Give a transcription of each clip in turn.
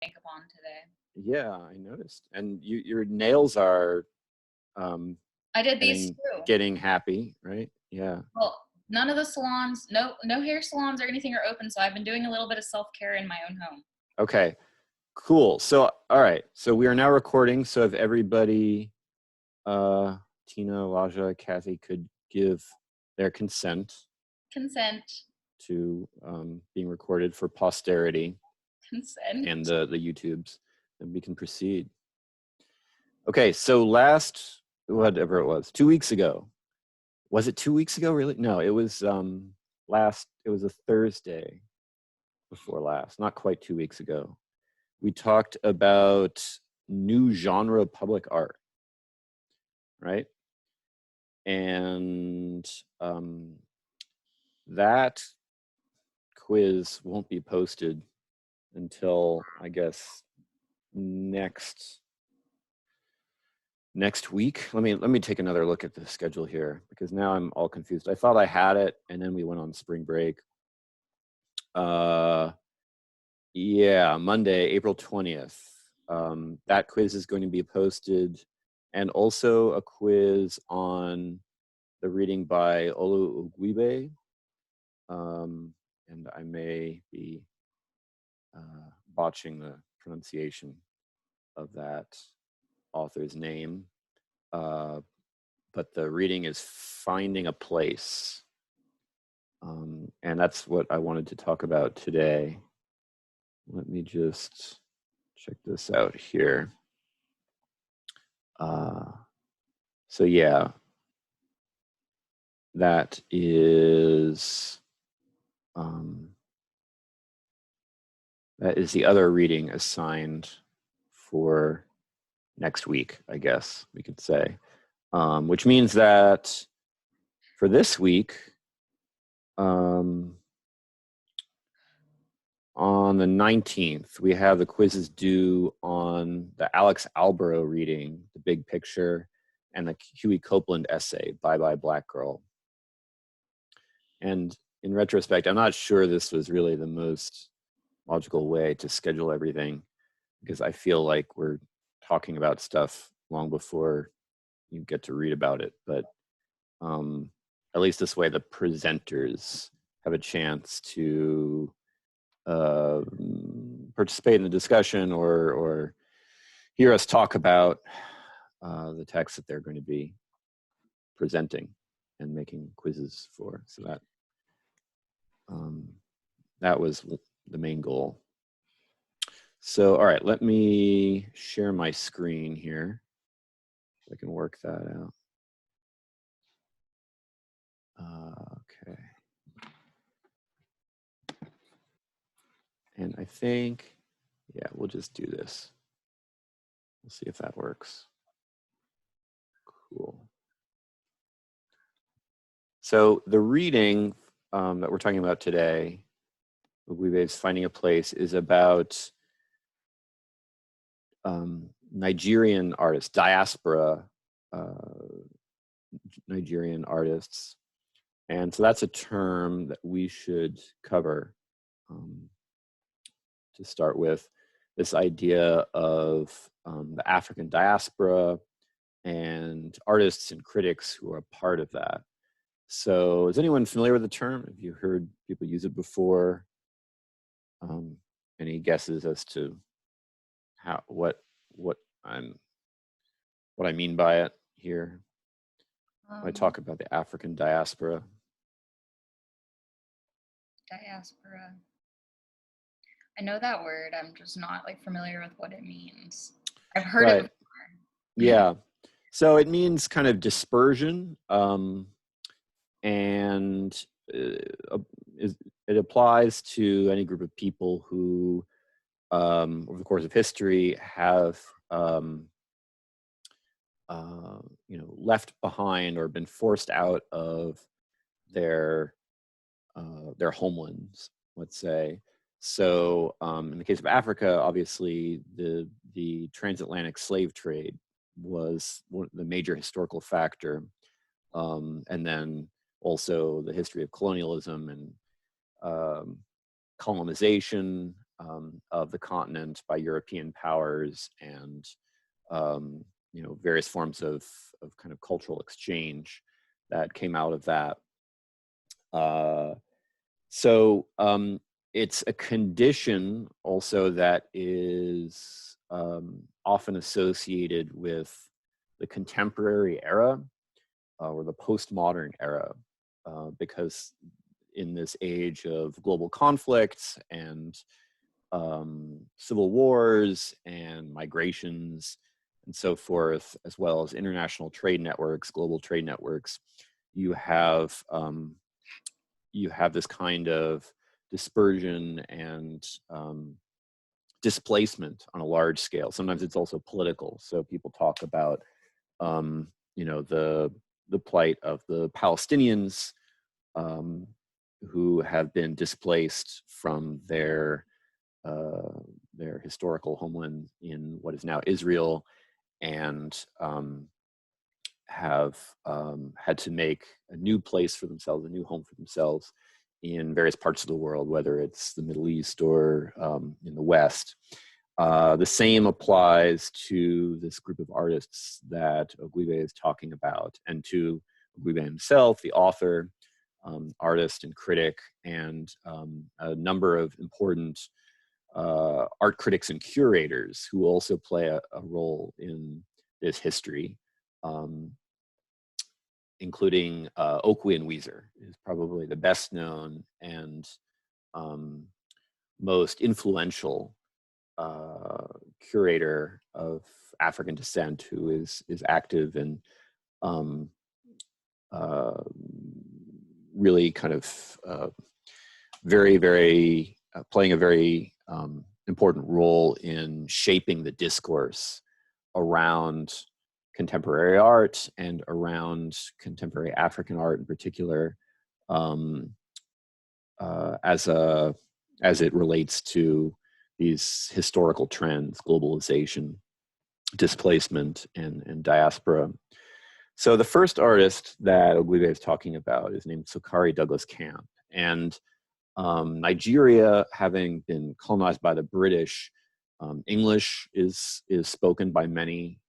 makeup on today. Yeah, I noticed. And your nails are I did these too. getting happy, right? Yeah. Well, none of the salons, no hair salons or anything are open, so I've been doing a little bit of self-care in my own home. Okay, cool. So, all right. So we are now recording. So if everybody, Tina, Laja, Kathy could give their consent to being recorded for posterity. Consent. And the YouTubes, then we can proceed. Okay, so last, whatever it was, 2 weeks ago. Was it 2 weeks ago, really? No, it was it was a Thursday before last, not quite 2 weeks ago. We talked about new genre public art, right? And that quiz won't be posted until, I guess, next week. Let me take another look at the schedule here, because now I'm all confused. I thought I had it, and then we went on spring break. Yeah, Monday, April 20th. That quiz is going to be posted, and also a quiz on the reading by Olu Ogwibe. And I may be botching the pronunciation of that author's name. But the reading is Finding a Place. And that's what I wanted to talk about today. Let me just check this out here. So yeah, that is the other reading assigned for next week, I guess we could say. Which means that for this week, on the 19th, we have the quizzes due on the Alex Alborough reading, The Big Picture, and the Huey Copeland essay, Bye Bye Black Girl. And in retrospect, I'm not sure this was really the most logical way to schedule everything, because I feel like we're talking about stuff long before you get to read about it. But at least this way, the presenters have a chance to participate in the discussion or hear us talk about the text that they're going to be presenting and making quizzes for. So that was the main goal. So, all right, let me share my screen here so I can work that out. Okay. And I think, yeah, we'll just do this. We'll see if that works. Cool. So the reading that we're talking about today, Ogwibe's Finding a Place, is about Nigerian artists, diaspora Nigerian artists. And so that's a term that we should cover to start with, this idea of the African diaspora and artists and critics who are a part of that. So is anyone familiar with the term? Have you heard people use it before? Any guesses as to what I mean by it here? When I talk about the African diaspora. Diaspora. I know that word. I'm just not like familiar with what it means. I've heard it before. Yeah. So it means kind of dispersion, and it applies to any group of people who, over the course of history, have left behind or been forced out of their homelands, let's say. So in the case of Africa, obviously the transatlantic slave trade was the major historical factor, and then also the history of colonialism and colonization of the continent by European powers, and various forms of kind of cultural exchange that came out of that. So it's a condition also that is often associated with the contemporary era or the postmodern era, because in this age of global conflicts and civil wars and migrations and so forth, as well as international trade networks, global trade networks, you have this kind of dispersion and displacement on a large scale. Sometimes it's also political. So people talk about, the plight of the Palestinians who have been displaced from their historical homeland in what is now Israel, and have had to make a new place for themselves, a new home for themselves in various parts of the world, whether it's the Middle East or in the West. The same applies to this group of artists that Ogwibe is talking about, and to Ogwibe himself, the author, artist and critic, and a number of important art critics and curators who also play a role in this history, including Okwin Weezer, is probably the best known and most influential curator of African descent, who is active and really kind of very, very playing a very important role in shaping the discourse around contemporary art and around contemporary African art in particular, as it relates to these historical trends: globalization, displacement, and diaspora. So the first artist that Ogwibe is talking about is named Sokari Douglas Camp. And Nigeria, having been colonized by the British, English is spoken by many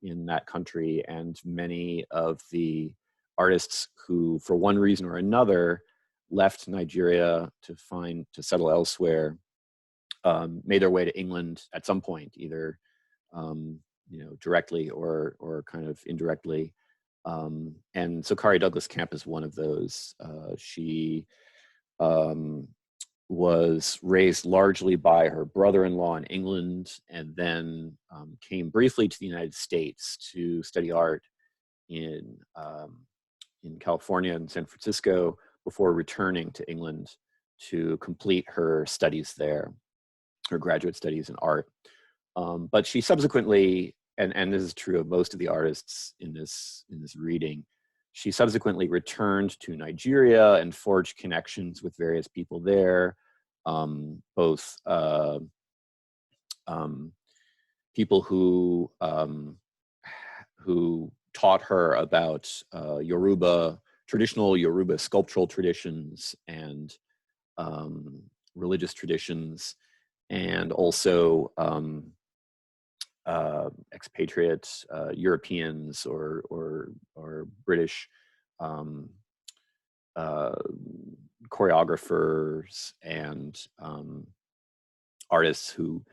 in that country, and many of the artists who, for one reason or another, left Nigeria to settle elsewhere, made their way to England at some point, either directly or kind of indirectly. And Sokari Douglas Camp is one of those. She was raised largely by her brother-in-law in England, and then came briefly to the United States to study art in California and San Francisco before returning to England to complete her studies there, her graduate studies in art. But she subsequently, and this is true of most of the artists in this reading, she subsequently returned to Nigeria and forged connections with various people there, both people who taught her about traditional Yoruba sculptural traditions and religious traditions, and also expatriate Europeans or British choreographers and artists who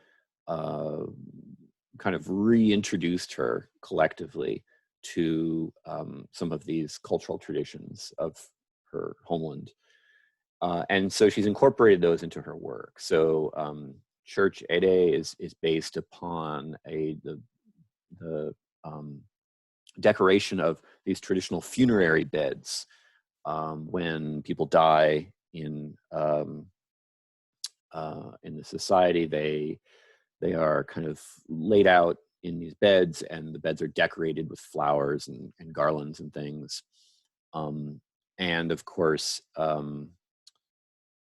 kind of reintroduced her collectively to some of these cultural traditions of her homeland. And so she's incorporated those into her work. So Church Ede is based upon the decoration of these traditional funerary beds. When people die in the society, they are kind of laid out in these beds, and the beds are decorated with flowers and garlands and things. And of course,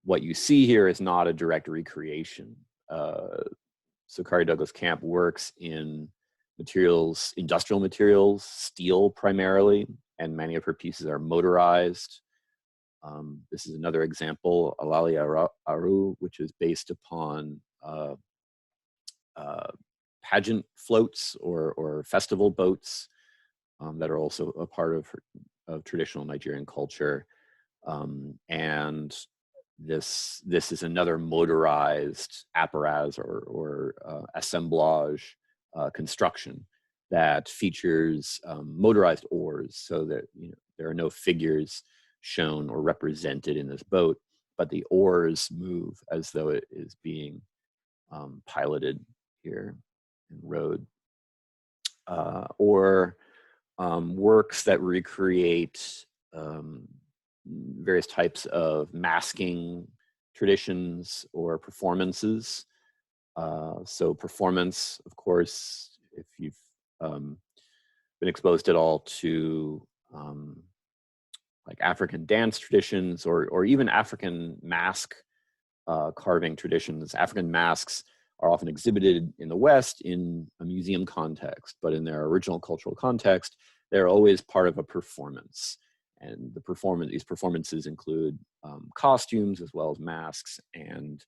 what you see here is not a direct recreation. Sokari Douglas Camp works in industrial materials, steel primarily, and many of her pieces are motorized. This is another example, Alali Aru, which is based upon pageant floats or festival boats that are also a part of traditional Nigerian culture. And this is another motorized apparatus or assemblage construction that features motorized oars, so that there are no figures shown or represented in this boat, but the oars move as though it is being piloted here and rowed. Or works that recreate various types of masking traditions or performances. So performance, of course, if you've been exposed at all to like African dance traditions or even African mask carving traditions. African masks are often exhibited in the West in a museum context, but in their original cultural context, they're always part of a performance. And these performances include costumes as well as masks, and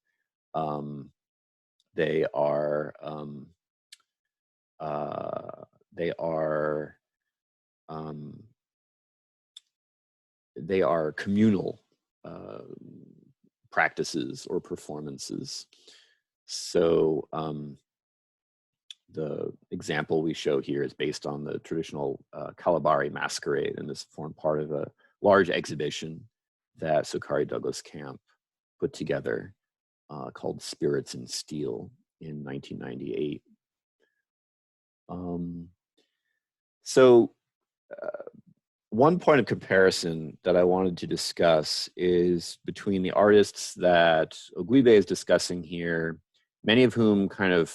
they are communal practices or performances. So the example we show here is based on the traditional Kalabari masquerade, and this formed part of a large exhibition that Sukari Douglas Camp put together called Spirits in Steel in 1998. One point of comparison that I wanted to discuss is between the artists that Ogwibe is discussing here, many of whom kind of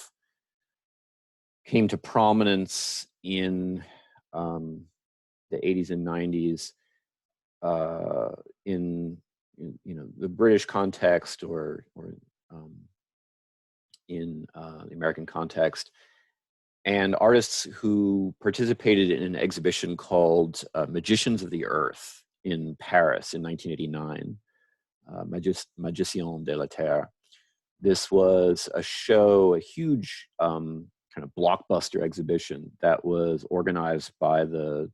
came to prominence in the 80s and 90s in the British context or in the American context, and artists who participated in an exhibition called Magicians of the Earth in Paris in 1989, Magiciens de la Terre. This was a show, a huge kind of blockbuster exhibition that was organized by the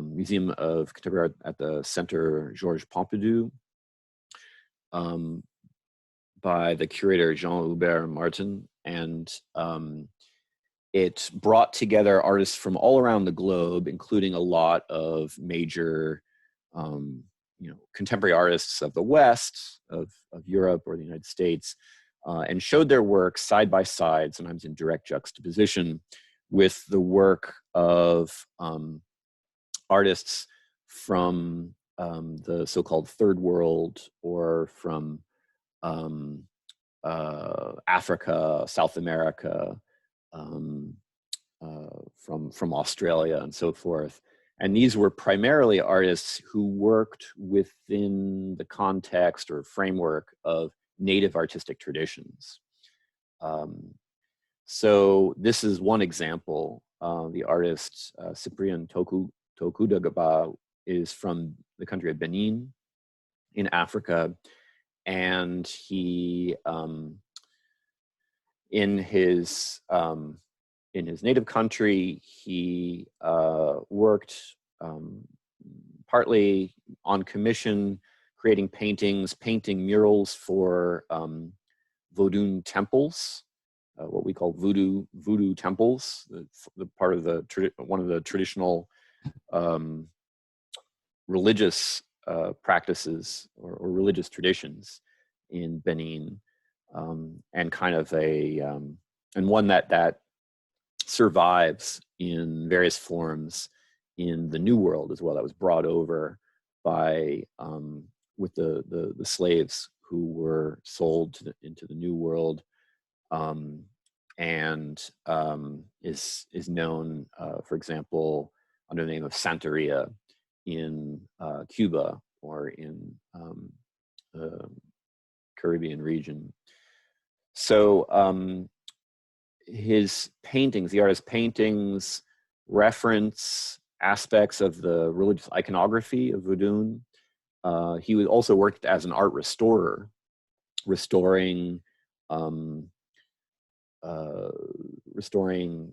Museum of Contemporary Art at the Centre Georges Pompidou, by the curator Jean-Hubert Martin, and it brought together artists from all around the globe, including a lot of major, contemporary artists of the West, of Europe or the United States, and showed their work side by side, sometimes in direct juxtaposition, with the work of artists from the so-called Third World or from Africa, South America, from Australia and so forth. And these were primarily artists who worked within the context or framework of native artistic traditions. So this is one example. The artist Cyprien Tokudagaba is from the country of Benin in Africa, and he in his native country, he worked partly on commission, creating painting murals for Vodun temples, what we call voodoo temples, the part of one of the traditional religious practices or religious traditions in Benin, and kind of and one that survives in various forms in the New World as well. That was brought over by with the slaves who were sold into the New World, and is known, for example, under the name of Santeria in Cuba or in the Caribbean region. So his paintings, the artist's paintings, reference aspects of the religious iconography of Vodun, he was also worked as an art restorer, restoring um, restoring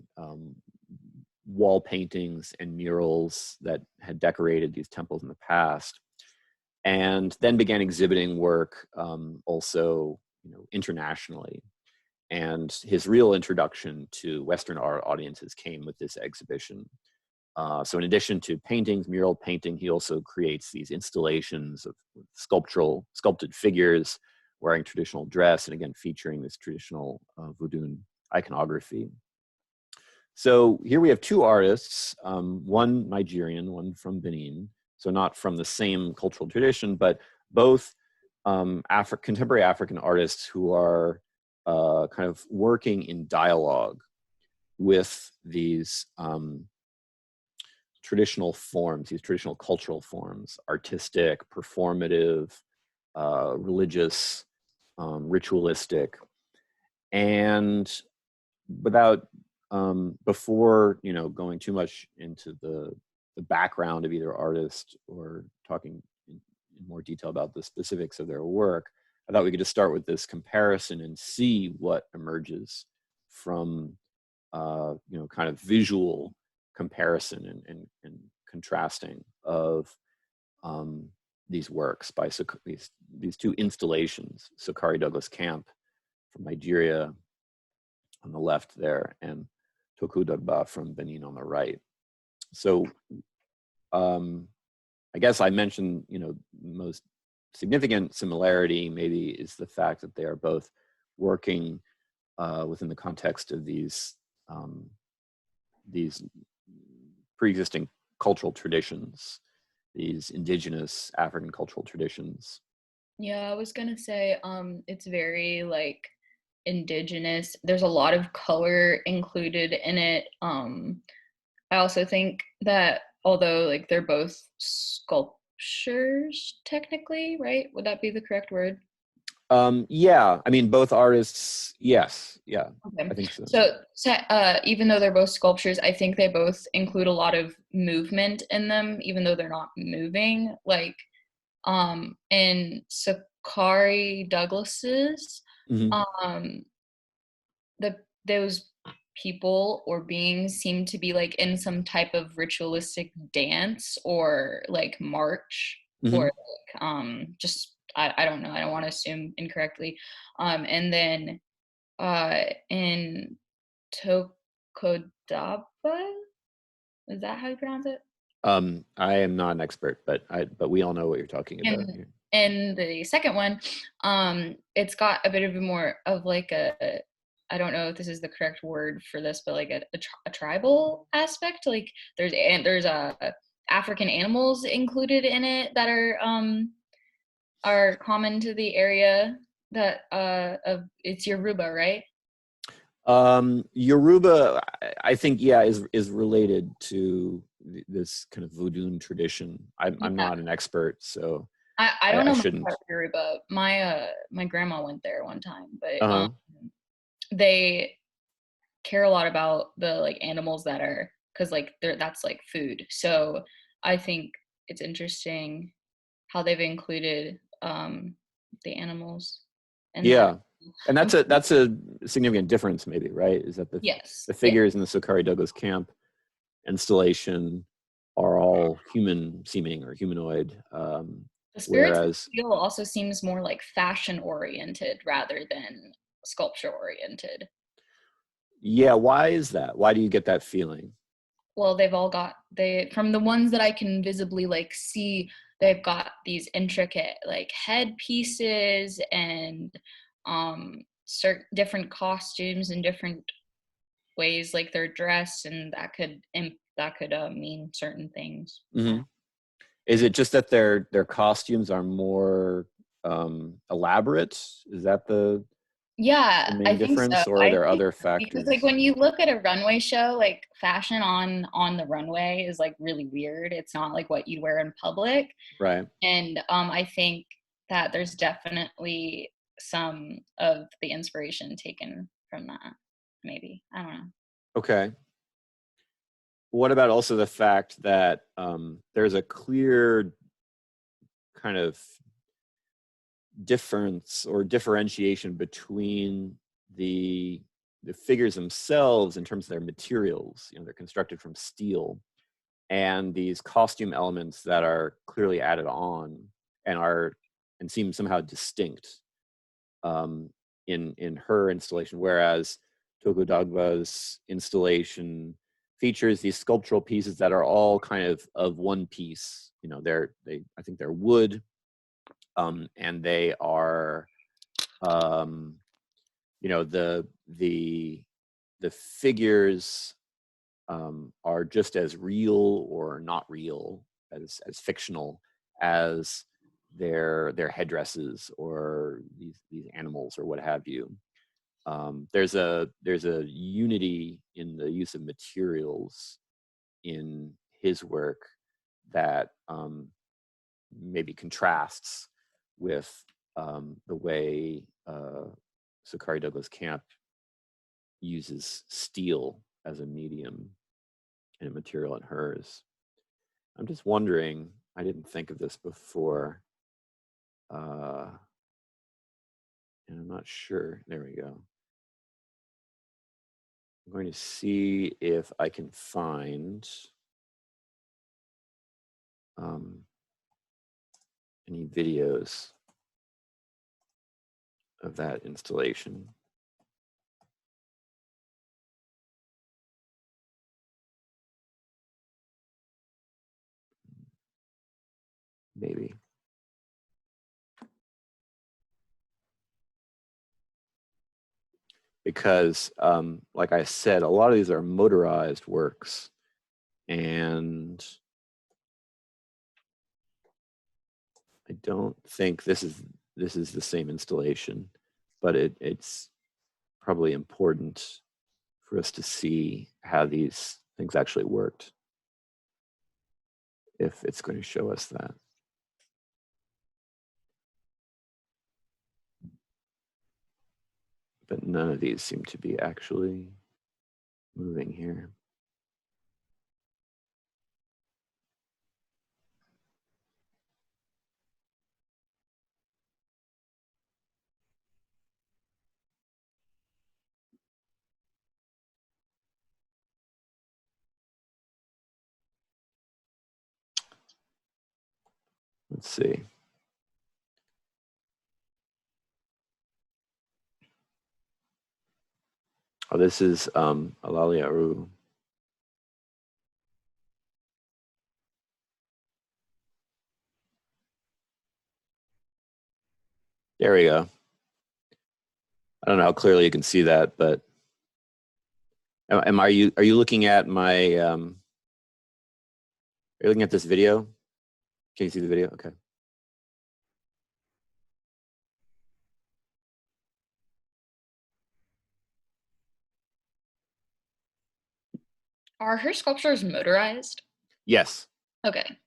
wall paintings and murals that had decorated these temples in the past, and then began exhibiting work also, internationally. And his real introduction to Western art audiences came with this exhibition. So in addition to paintings, mural painting, he also creates these installations of sculpted figures wearing traditional dress, and again, featuring this traditional Vodun iconography. So here we have two artists, one Nigerian, one from Benin, so not from the same cultural tradition, but both contemporary African artists who are kind of working in dialogue with these traditional forms, these traditional cultural forms, artistic, performative, religious, ritualistic, and without before going too much into the background of either artist or talking in more detail about the specifics of their work, I thought we could just start with this comparison and see what emerges from kind of visual comparison and contrasting of these works by these two installations, Sakari Douglas Camp from Nigeria on the left there, and Toku Dagba from Benin on the right. So I guess I mentioned, the most significant similarity maybe is the fact that they are both working within the context of these pre-existing cultural traditions, these indigenous African cultural traditions. Yeah, I was gonna say, it's very like indigenous. There's a lot of color included in it. I also think that although like they're both sculptures technically, right? Would that be the correct word? Yeah, I mean, both artists, yes, yeah, Okay. I think so. So, even though they're both sculptures, I think they both include a lot of movement in them, even though they're not moving. Like, in Sakari Douglas's, Mhm. um, those people or beings seem to be like in some type of ritualistic dance or like march or Mhm. like just I don't know, I don't want to assume incorrectly. And then in Tokodaba, is that how you pronounce it? I am not an expert, but we all know what you're talking about And here. and the second one, it's got a bit of a more of like a, I don't know if this is the correct word for this, but like a tribal aspect. Like there's African animals included in it that are common to the area that of it's Yoruba, right? Yoruba, I think, yeah, is related to this kind of Vodun tradition. I'm Yeah. not an expert, so I don't I know much about shouldn't. Yoruba. My grandma went there one time, but Uh-huh. they care a lot about the like animals that are, because like that's like food. So I think it's interesting how they've included the animals and that. Yeah, and I'm that's a significant difference, maybe, right? Is that yes, the yeah. figures in the Sakari Douglas Camp installation are all human seeming or humanoid, The spirits whereas feel also seems more like fashion oriented rather than sculpture oriented. yeah, why is that? Why do you get that feeling? Well, they've all got they from the ones that I can visibly like see, they've got these intricate like headpieces and certain different costumes and different ways like they're dressed, and that could mean certain things. Hmm. Is it just that their costumes are more elaborate? Is that the Yeah, I main think so. difference, or are I there think other so, because like factors? when you look at a runway show, like fashion on the runway is like really weird. It's not like what you'd wear in public. Right. And I think that there's definitely some of the inspiration taken from that. Maybe, I don't know. Okay. What about also the fact that there's a clear kind of difference or differentiation between the figures themselves in terms of their materials. You know, they're constructed from steel, and these costume elements that are clearly added on and seem somehow distinct in her installation, whereas Tokodagwa's installation features these sculptural pieces that are all kind of one piece. You know, I think they're wood, and they are, you know, the figures are just as real or not real, as fictional as their headdresses or these animals or what have you. There's a unity in the use of materials in his work that maybe contrasts with the way Sakari Douglas Camp uses steel as a medium and a material in hers. I'm just wondering, I didn't think of this before, and I'm not sure. There we go. I'm going to see if I can find any videos of that installation. Maybe. Because, like I said, a lot of these are motorized works, and I don't think this is the same installation, but it's probably important for us to see how these things actually worked, if it's going to show us that. But none of these seem to be actually moving here. Let's see. Oh, this is Alalia Aru. There we go. I don't know how clearly you can see that, but are you looking at my are you looking at this video? Can you see the video? Okay. Are her sculptures motorized? Yes. Okay.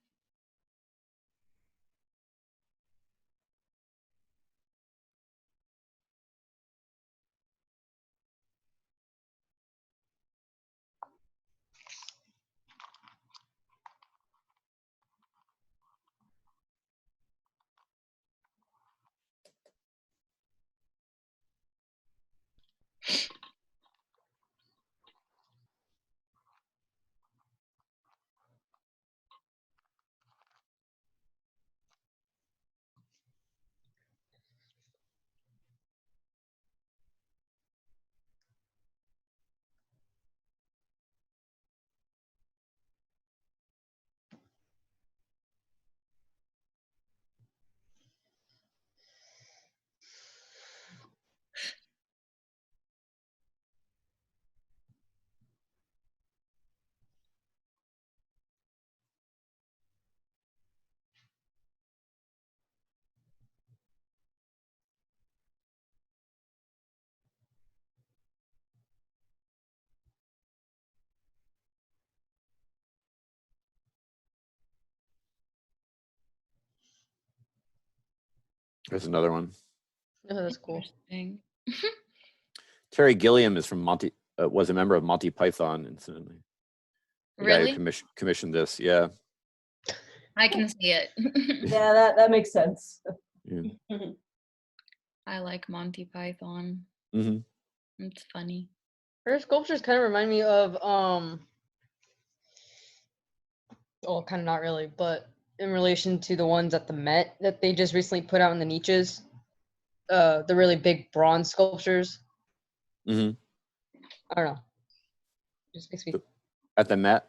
There's another one. Oh, that's cool. Interesting. Terry Gilliam is from was a member of Monty Python, incidentally. The guy Really? who commissioned this, yeah. I can see it. Yeah, that makes sense. Yeah. I like Monty Python. Mm-hmm. It's funny. Her sculptures kind of remind me of well, kind of not really, but in relation to the ones at the Met that they just recently put out in the niches, the really big bronze sculptures. Mm-hmm. I don't know. Just makes me. At the Met.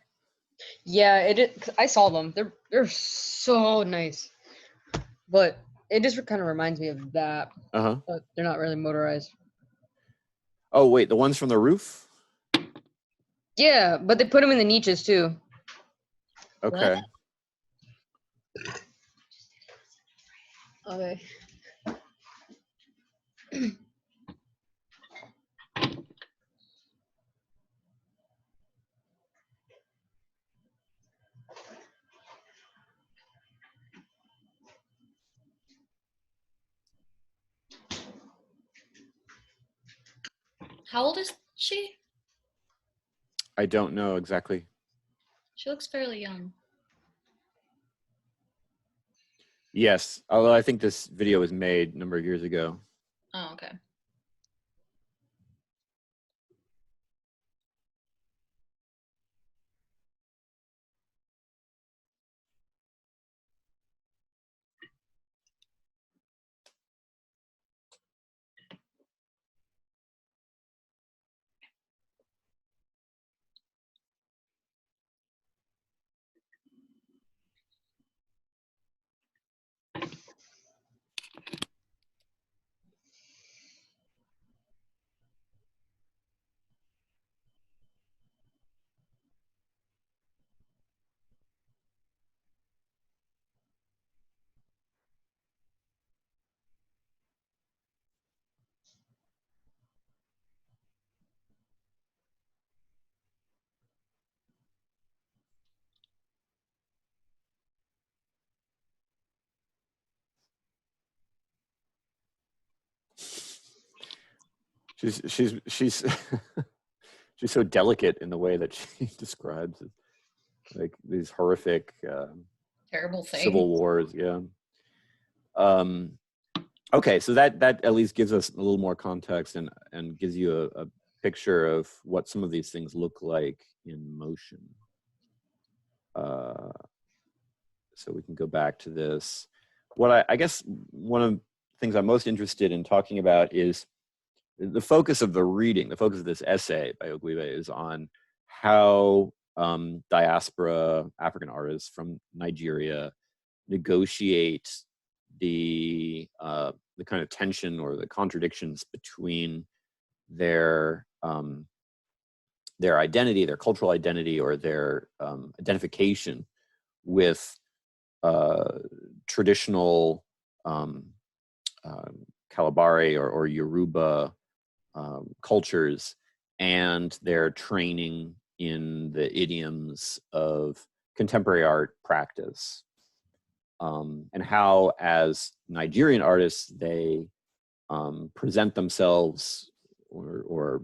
Yeah, I saw them. They're so nice, but it just kind of reminds me of that. Uh-huh. But they're not really motorized. Oh wait, the ones from the roof. Yeah, but they put them in the niches too. Okay. Okay. How old is she? I don't know exactly. She looks fairly young. Yes, although I think this video was made a number of years ago. Oh, okay. She's she's so delicate in the way that she describes it, like these horrific Terrible thing. civil wars. Yeah. Okay, so that at least gives us a little more context and gives you a picture of what some of these things look like in motion. So we can go back to this. What I guess one of the things I'm most interested in talking about is the focus of the reading. The focus of this essay by Ogwibe is on how diaspora African artists from Nigeria negotiate the kind of tension or the contradictions between their identity, their cultural identity, or their identification with traditional Kalabari or Yoruba cultures and their training in the idioms of contemporary art practice. And how, as Nigerian artists, they present themselves or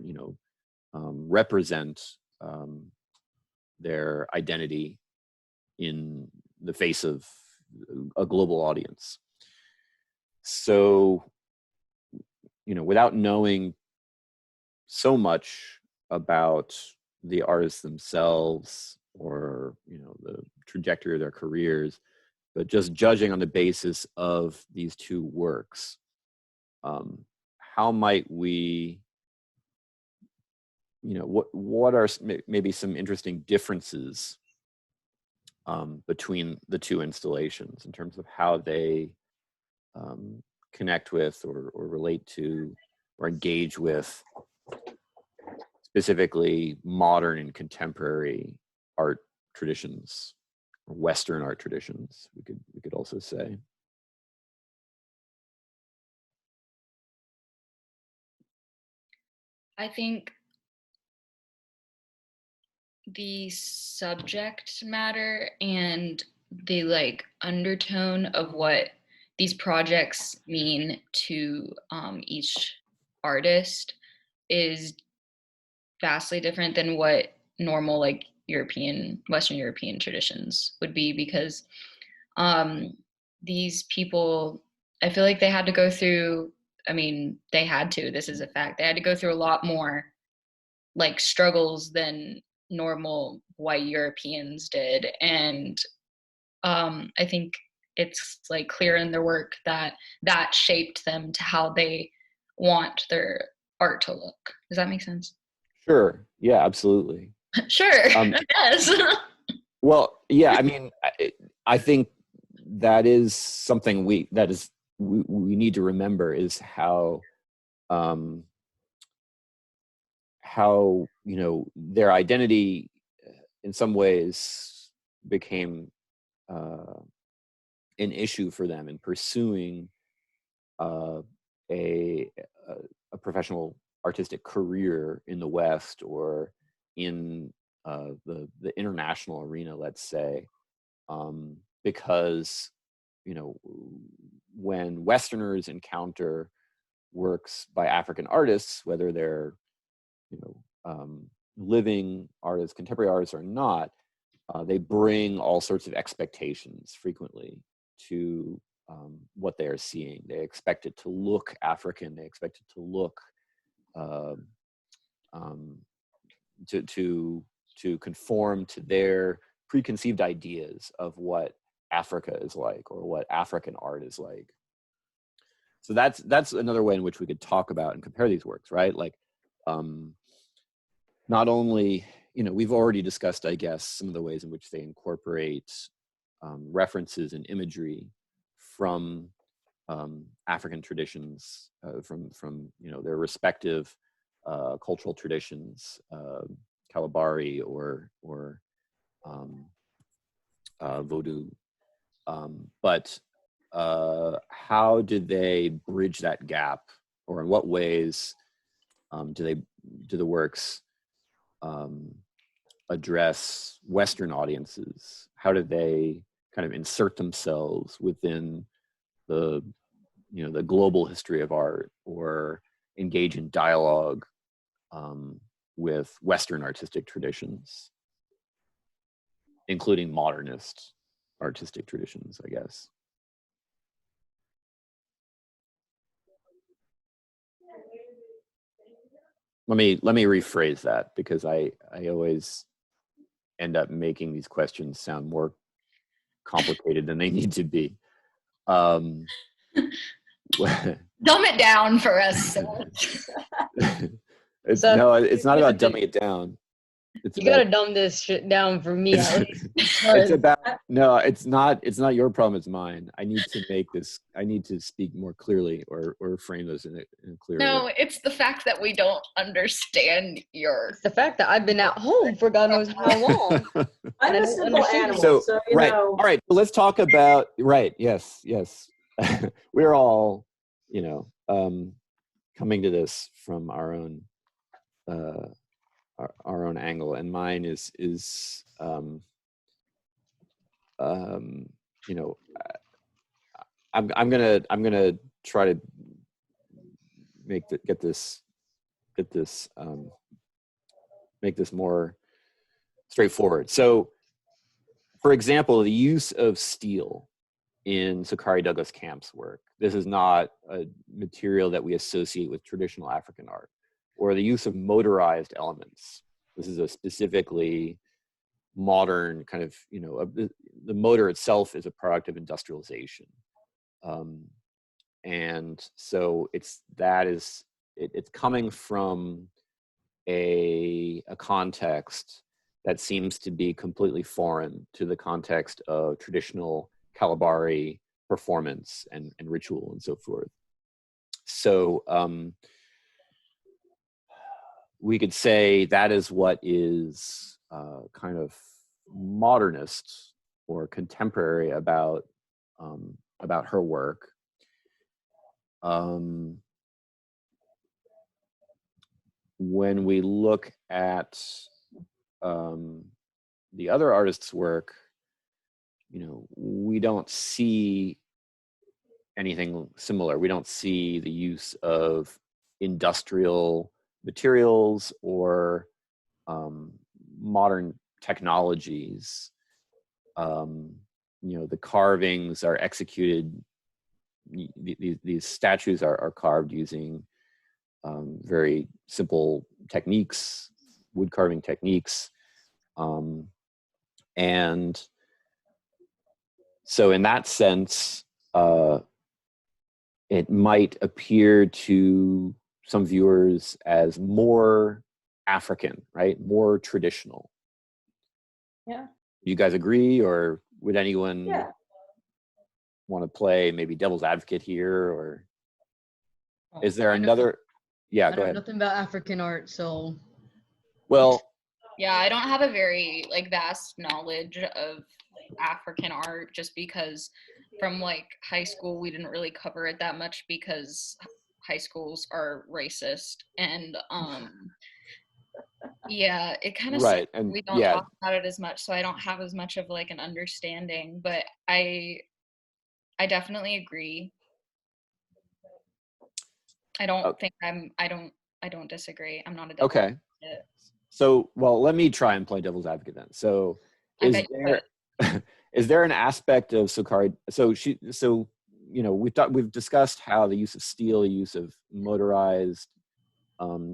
represent their identity in the face of a global audience. So, without knowing so much about the artists themselves or the trajectory of their careers, but just judging on the basis of these two works, how might we, what are maybe some interesting differences between the two installations in terms of how they connect with or relate to or engage with specifically modern and contemporary art traditions, or Western art traditions, we could also say. I think the subject matter and the like undertone of what these projects mean to each artist is vastly different than what normal like Western European traditions would be, because these people, I feel like they had to go through, I mean, they had to, this is a fact, they had to go through a lot more like struggles than normal white Europeans did. And I think it's like clear in their work that that shaped them to how they want their art to look. Does that make sense? Sure. Yeah, absolutely. Sure. Um, Yes. well, yeah, I mean, I think that is something we need to remember is um, how, you know, their identity in some ways became uh, an issue for them in pursuing uh, a, a a professional artistic career in the West or in the international arena, let's say, because, you know, when Westerners encounter works by African artists, whether they're, you know, living artists, contemporary artists or not, they bring all sorts of expectations frequently to what they are seeing. They expect it to look African. They expect it to look uh, um, to conform to their preconceived ideas of what Africa is like or what African art is like. So that's another way in which we could talk about and compare these works, right? Like, not only, you know, we've already discussed, I guess, some of the ways in which they incorporate references and imagery from African traditions, from you know, their respective cultural traditions, Kalabari or Vodou. But how did they bridge that gap, or in what ways do the works address Western audiences? How did they kind of insert themselves within the, you know, the global history of art, or engage in dialogue with Western artistic traditions, including modernist artistic traditions, I guess? Let me rephrase that, because I always end up making these questions sound more complicated than they need to be. Dumb it down for us. It's not about dumbing it down. You gotta dumb this shit down for me at least. It's about, no, it's not your problem, it's mine. I need to speak more clearly, or frame those in a clearer No, way. it's the fact that we don't understand your. It's the fact that I've been at home for God knows how long. I'm a simple animal, so you right, know. all right, so let's talk about, right, yes. We're all, you know, coming to this from our own our own angle, and mine is you know, I'm gonna try to get this make this more straightforward. So, for example, the use of steel in Sakari Douglas Camp's work. This is not a material that we associate with traditional African art. Or the use of motorized elements. This is a specifically modern kind of, you know, the motor itself is a product of industrialization. And so it's coming from a context that seems to be completely foreign to the context of traditional Kalabari performance and ritual and so forth. So we could say that is what is kind of modernist or contemporary about her work. When we look at the other artists' work, you know, we don't see anything similar. We don't see the use of industrial materials or modern technologies the carvings are executed, these statues are carved using very simple techniques, wood carving techniques. And so in that sense, it might appear to some viewers as more African, right? More traditional. Yeah. Do you guys agree, or would anyone Yeah. want to play maybe devil's advocate here, or is there I know- another? Yeah, I go know ahead. nothing about African art, so Well, Yeah, I don't have a very like vast knowledge of African art, just because from like high school we didn't really cover it that much because high schools are racist, and yeah, it kind of sucks. right, and We don't yeah, talk about it as much, so I don't have as much of like an understanding, but I definitely agree. I don't Oh, think I don't disagree. I'm not a devil okay. advocate. So, well, let me try and play devil's advocate then. So, I is bet you there is there an aspect of Sukari? So we've discussed how the use of steel, the use of motorized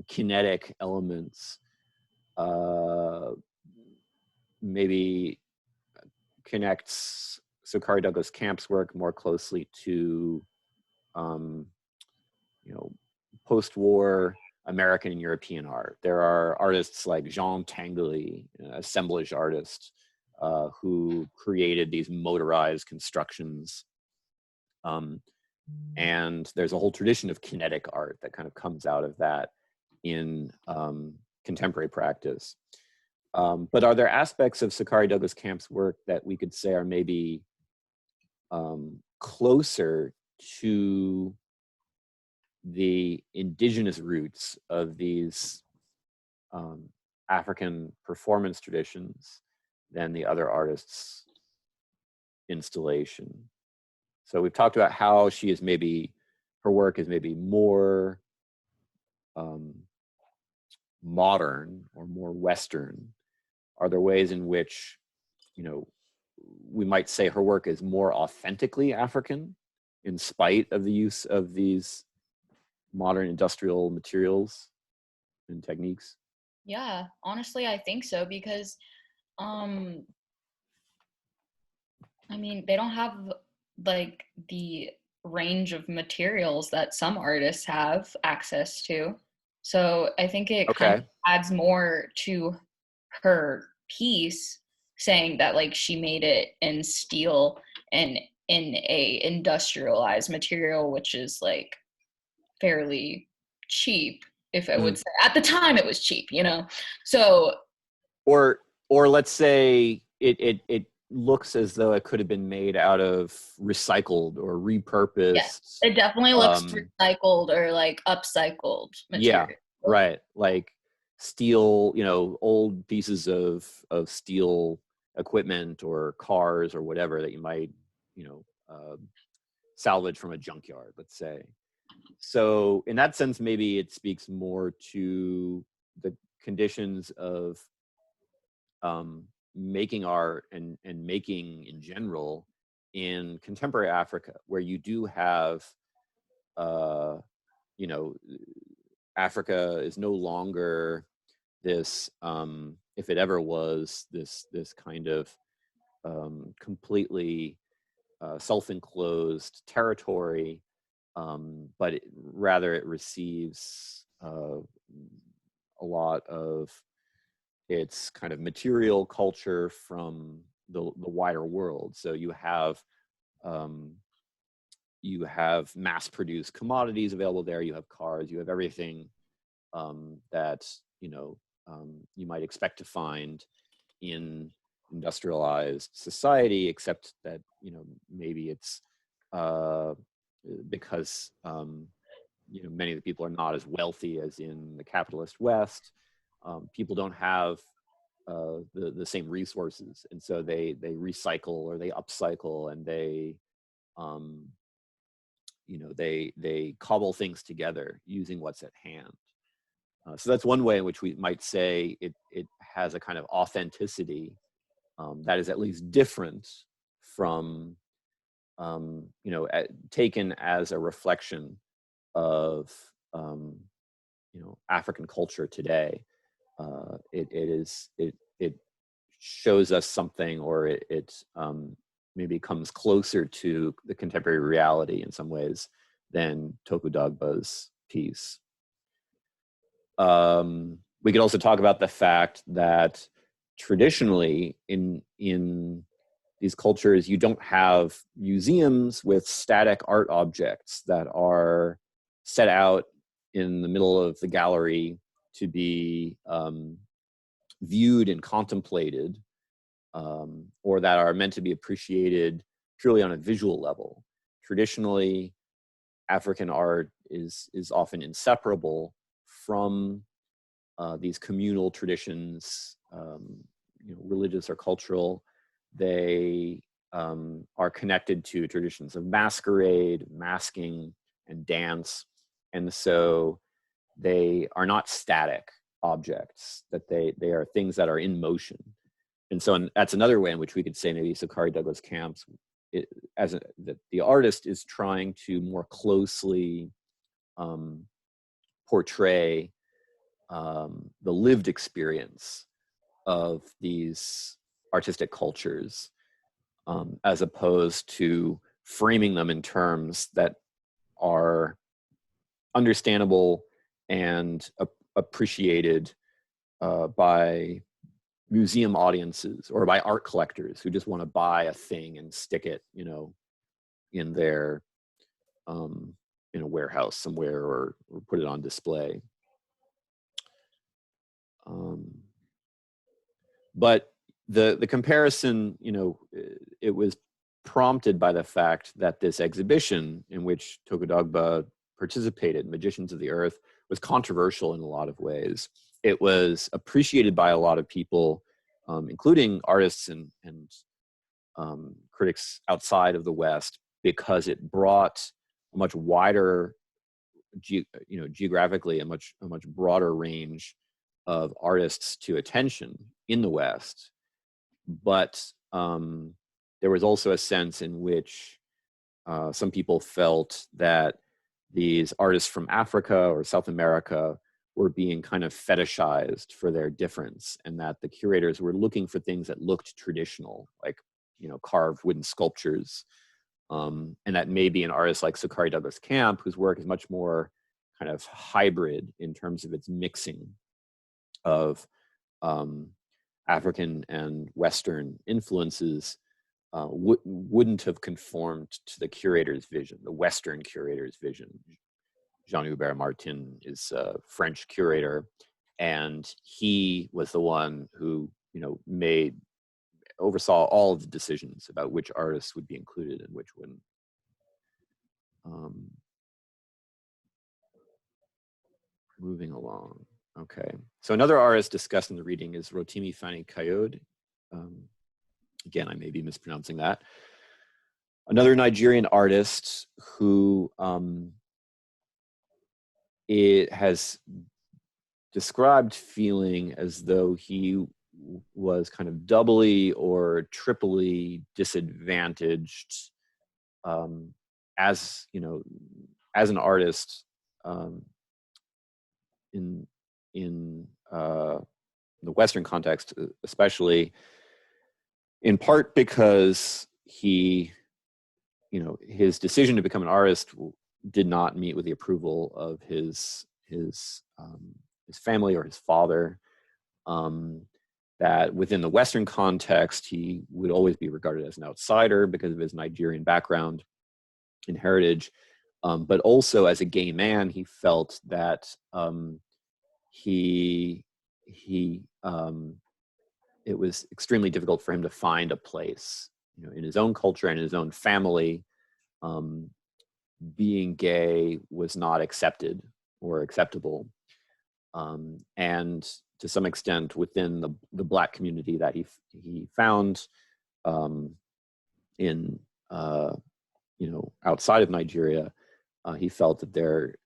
kinetic elements, maybe connects Sukari Douglas Camp's work more closely to um, post-war American and European art. There are artists like Jean Tinguely, assemblage artist, who created these motorized constructions. And there's a whole tradition of kinetic art that kind of comes out of that in contemporary practice. But are there aspects of Sukari Douglas Camp's work that we could say are maybe closer to the indigenous roots of these African performance traditions than the other artists' installation? So we've talked about how she is maybe, her work is maybe more modern or more Western. Are there ways in which, we might say her work is more authentically African in spite of the use of these modern industrial materials and techniques? Yeah, honestly, I think so because, I mean, they don't have like the range of materials that some artists have access to. So I think it kind of Okay. adds more to her piece, saying that like she made it in steel and in a industrialized material, which is like fairly cheap, if I would say. At the time it was cheap, So Or let's say it looks as though it could have been made out of recycled or yeah, repurposed. it definitely looks recycled or like upcycled Yeah, material. right. Like steel, old pieces of steel equipment or cars or whatever that you might, salvage from a junkyard, let's say. So in that sense, maybe it speaks more to the conditions of making art and making in general in contemporary Africa, where you do have, you know, Africa is no longer this, if it ever was, this kind of completely self-enclosed territory, but rather it receives a lot of its kind of material culture from the wider world. So you have mass-produced commodities available there. You have cars. You have everything that you might expect to find in industrialized society, except that maybe it's because many of the people are not as wealthy as in the capitalist West. People don't have the same resources, and so they recycle or they upcycle, and they cobble things together using what's at hand. So that's one way in which we might say it has a kind of authenticity that is at least different from, you know, taken as a reflection of, you know, African culture today. It shows us something, or it maybe comes closer to the contemporary reality in some ways than Tokudagba's piece. We could also talk about the fact that traditionally in these cultures, you don't have museums with static art objects that are set out in the middle of the gallery to be viewed and contemplated, or that are meant to be appreciated purely on a visual level. Traditionally, African art is often inseparable from these communal traditions, you know, religious or cultural. They are connected to traditions of masquerade, masking, and dance. And so they are not static objects, that they are things that are in motion. And so that's another way in which we could say maybe Sakari Douglas Camps, the artist is trying to more closely portray the lived experience of these artistic cultures, as opposed to framing them in terms that are understandable and appreciated by museum audiences or by art collectors who just want to buy a thing and stick it, you know, in their in a warehouse somewhere, or put it on display. But the comparison, you know, it was prompted by the fact that this exhibition in which Tokudagba participated, Magicians of the Earth, was controversial in a lot of ways. It was appreciated by a lot of people, including artists and critics outside of the West, because it brought a much wider, geographically, a much broader range of artists to attention in the West. But there was also a sense in which some people felt that these artists from Africa or South America were being kind of fetishized for their difference, and that the curators were looking for things that looked traditional, like, you know, carved wooden sculptures. And that maybe an artist like Sakari Douglas Camp, whose work is much more kind of hybrid in terms of its mixing of African and Western influences, wouldn't have conformed to the curator's vision, the Western curator's vision. Jean-Hubert Martin is a French curator, and he was the one who, you know, oversaw all of the decisions about which artists would be included and which wouldn't. Moving along. Okay, so another artist discussed in the reading is Rotimi Fani Kayode. Again, I may be mispronouncing that. Another Nigerian artist who it has described feeling as though he was kind of doubly or triply disadvantaged, as, you know, as an artist, in the Western context, especially, in part because he, you know, his decision to become an artist did not meet with the approval of his family or his father. That within the Western context, he would always be regarded as an outsider because of his Nigerian background and heritage. But also as a gay man, he felt that it was extremely difficult for him to find a place, you know, in his own culture and his own family. Being gay was not accepted or acceptable. And to some extent within the Black community that he found in, you know, outside of Nigeria, he felt that there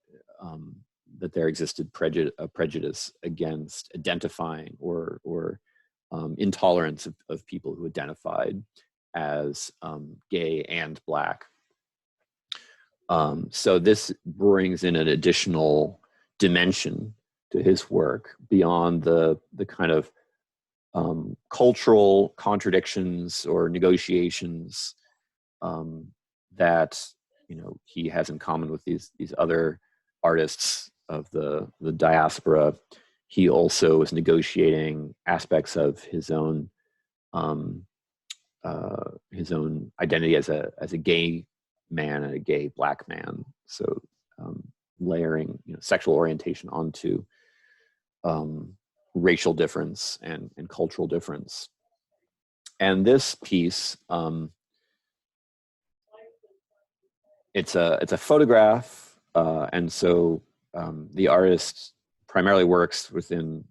existed a prejudice against identifying or intolerance of people who identified as gay and Black. So this brings in an additional dimension to his work beyond the kind of cultural contradictions or negotiations that he has in common with these other artists of the diaspora. He also is negotiating aspects of his own identity as a gay man and a gay Black man. So layering sexual orientation onto racial difference and cultural difference. And this piece, it's a photograph, and so the artist primarily worked within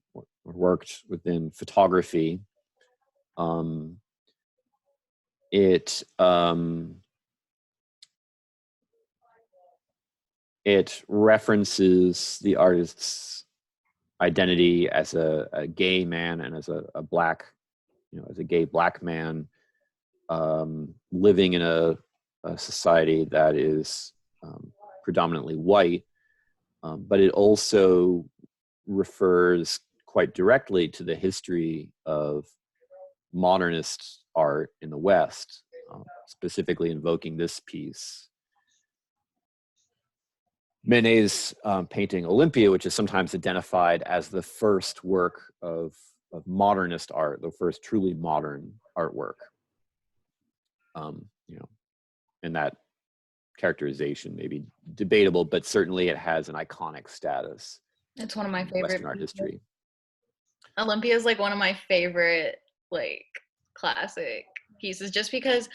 photography. It references the artist's identity as a gay man and as a Black, as a gay Black man living in a society that is predominantly white, but it also refers quite directly to the history of modernist art in the West, specifically invoking this piece. Manet's painting Olympia, which is sometimes identified as the first work of modernist art, the first truly modern artwork. And that characterization may be debatable, but certainly it has an iconic status. It's one of my favorite Western art history. Olympia is like one of my favorite like classic pieces, just because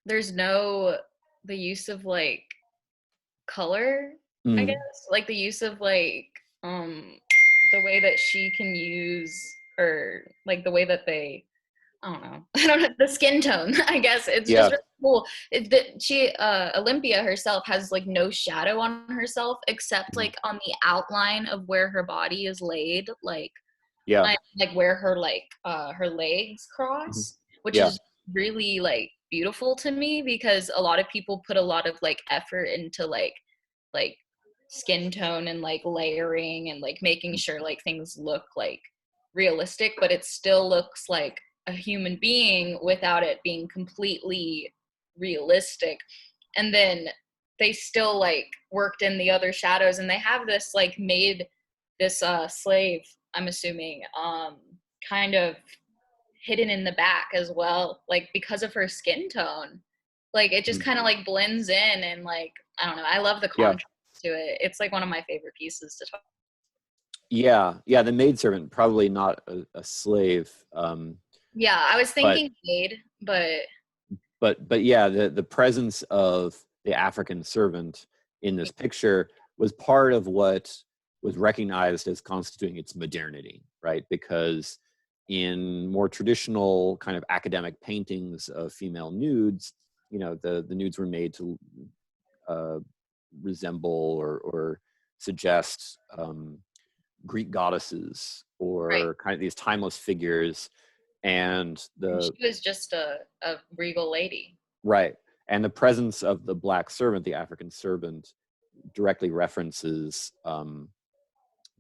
there's the use of like color, I guess, like the use of like the way that she can use, or like the way that they, I don't know, the skin tone, I guess. It's just really cool. Olympia herself has like no shadow on herself except like on the outline of where her body is laid, like where her her legs cross, which is really like beautiful to me, because a lot of people put a lot of like effort into like skin tone and like layering and like making sure like things look like realistic, but it still looks like a human being without it being completely realistic. And then they still like worked in the other shadows, and they have this like made this slave, I'm assuming, kind of hidden in the back as well, like because of her skin tone. Like it just kind of like blends in, and like I don't know, I love the contrast to it. It's like one of my favorite pieces to talk. Yeah, the maidservant, probably not a slave. Yeah, I was thinking maid, but yeah, the presence of the African servant in this picture was part of what was recognized as constituting its modernity, right? Because in more traditional kind of academic paintings of female nudes, the nudes were made to resemble or suggest Greek goddesses or kind of these timeless figures. And she was just a regal lady. Right. And the presence of the Black servant, the African servant, directly references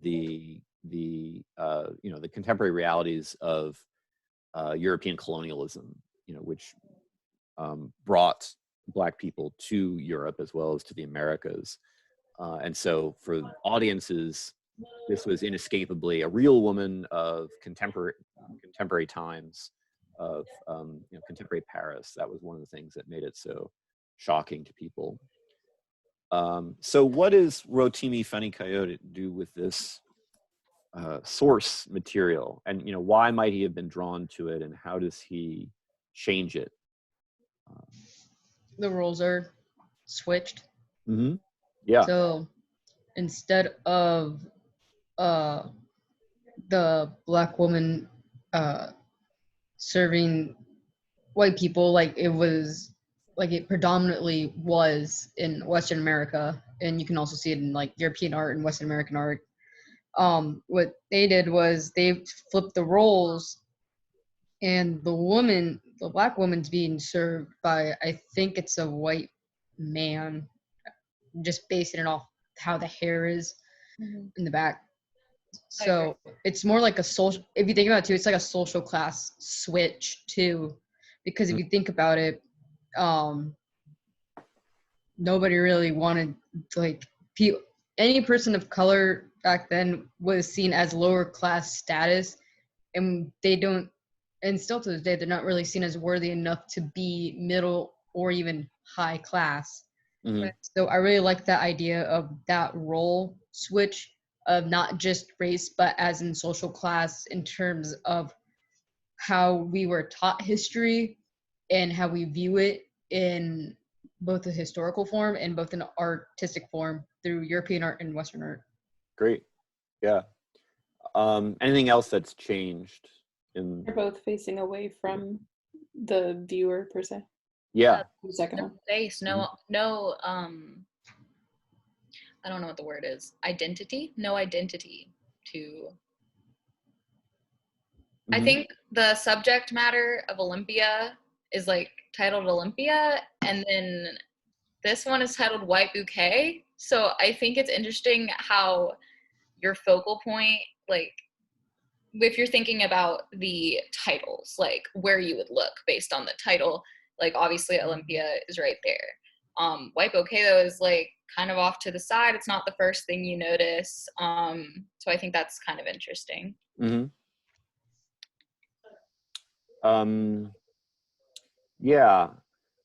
the contemporary realities of European colonialism, which brought Black people to Europe as well as to the Americas. And so for audiences, this was inescapably a real woman of contemporary times, of contemporary Paris. That was one of the things that made it so shocking to people. So what does Rotimi Funny Coyote do with this source material, and why might he have been drawn to it, and how does he change it? The roles are switched. Yeah. So instead of the Black woman serving white people like it predominantly was in Western America, and you can also see it in like European art and Western American art. What they did was they flipped the roles, and the woman the black woman's being served by, I think it's a white man, just basing it off how the hair is in the back. So it's more like a social, if you think about it too, it's like a social class switch too, because if you think about it, nobody really wanted, like, any person of color back then was seen as lower class status, and they don't, and still to this day, they're not really seen as worthy enough to be middle or even high class. Mm-hmm. So I really like that idea of that role switch of not just race, but as in social class, in terms of how we were taught history and how we view it in both a historical form and both an artistic form through European art and Western art. Great. Yeah. Anything else that's changed in? They're both facing away from the viewer per se. Yeah. The second No one. face, no, I don't know what the word is. Identity? No identity to. I Mhm. think the subject matter of Olympia is like titled Olympia, and then this one is titled White Bouquet. So I think it's interesting how your focal point, like, if you're thinking about the titles, like where you would look based on the title, like obviously Olympia is right there. White Bouquet though is like kind of off to the side. It's not the first thing you notice. So I think that's kind of interesting. Mm-hmm. Yeah,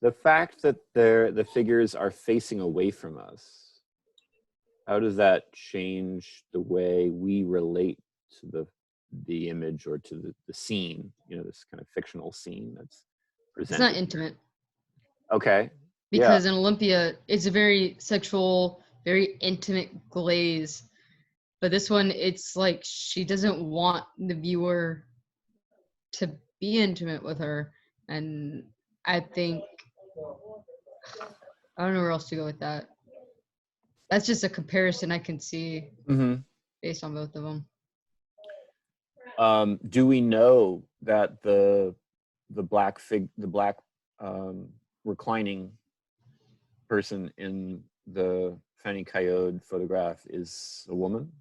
the fact that the figures are facing away from us, how does that change the way we relate to the image or to the scene? You know, this kind of fictional scene that's presented. It's not intimate. Okay. Because in Olympia, it's a very sexual, very intimate glaze. But this one, it's like she doesn't want the viewer to be intimate with her. And I think, I don't know where else to go with that. That's just a comparison I can see based on both of them. Do we know that the black reclining person in the Fanny Coyote photograph is a woman?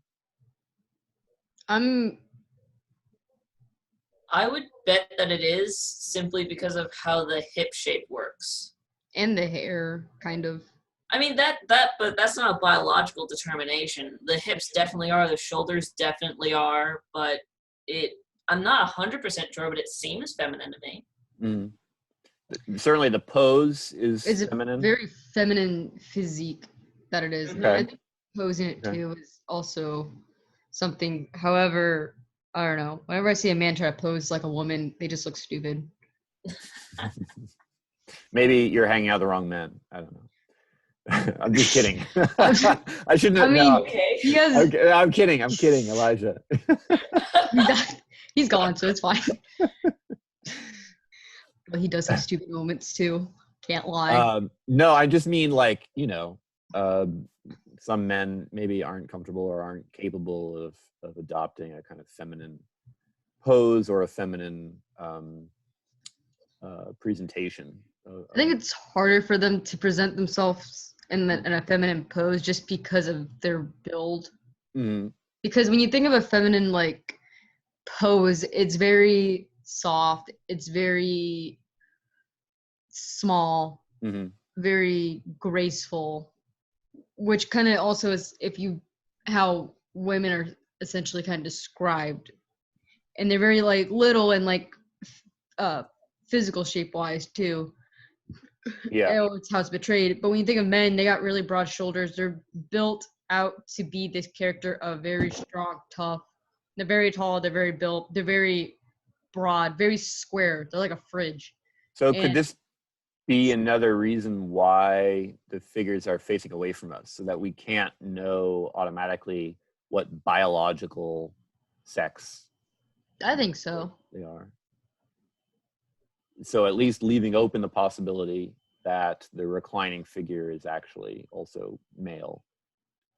I would bet that it is, simply because of how the hip shape works. And the hair, kind of. I mean, but that's not a biological determination. The hips definitely are, the shoulders definitely are, but I'm not 100% sure, but it seems feminine to me. Mm. Certainly the pose is feminine. It's a very feminine physique that it is. Okay. I think posing it too is also something. However, I don't know. Whenever I see a man try to pose like a woman, they just look stupid. Maybe you're hanging out with the wrong men. I don't know. I'm just kidding. I shouldn't have. I mean, no. he has, Okay, I'm kidding, Elijah. he's gone, so it's fine. But he does have stupid moments too. Can't lie. No, I just mean, like, you know, some men maybe aren't comfortable or aren't capable of adopting a kind of feminine pose or a feminine presentation. I think it's harder for them to present themselves in a feminine pose just because of their build. Mm-hmm. Because when you think of a feminine like pose, it's very soft, it's very small, very graceful, which kind of also is how women are essentially kind of described, and they're very like little and like physical shape wise too. Yeah. It's how it's betrayed. But when you think of men, they got really broad shoulders. They're built out to be this character of very strong, tough. They're very tall. They're very built. They're very broad, very square. They're like a fridge. So could this be another reason why the figures are facing away from us, so that we can't know automatically what biological sex? I think so. They are. So at least leaving open the possibility that the reclining figure is actually also male,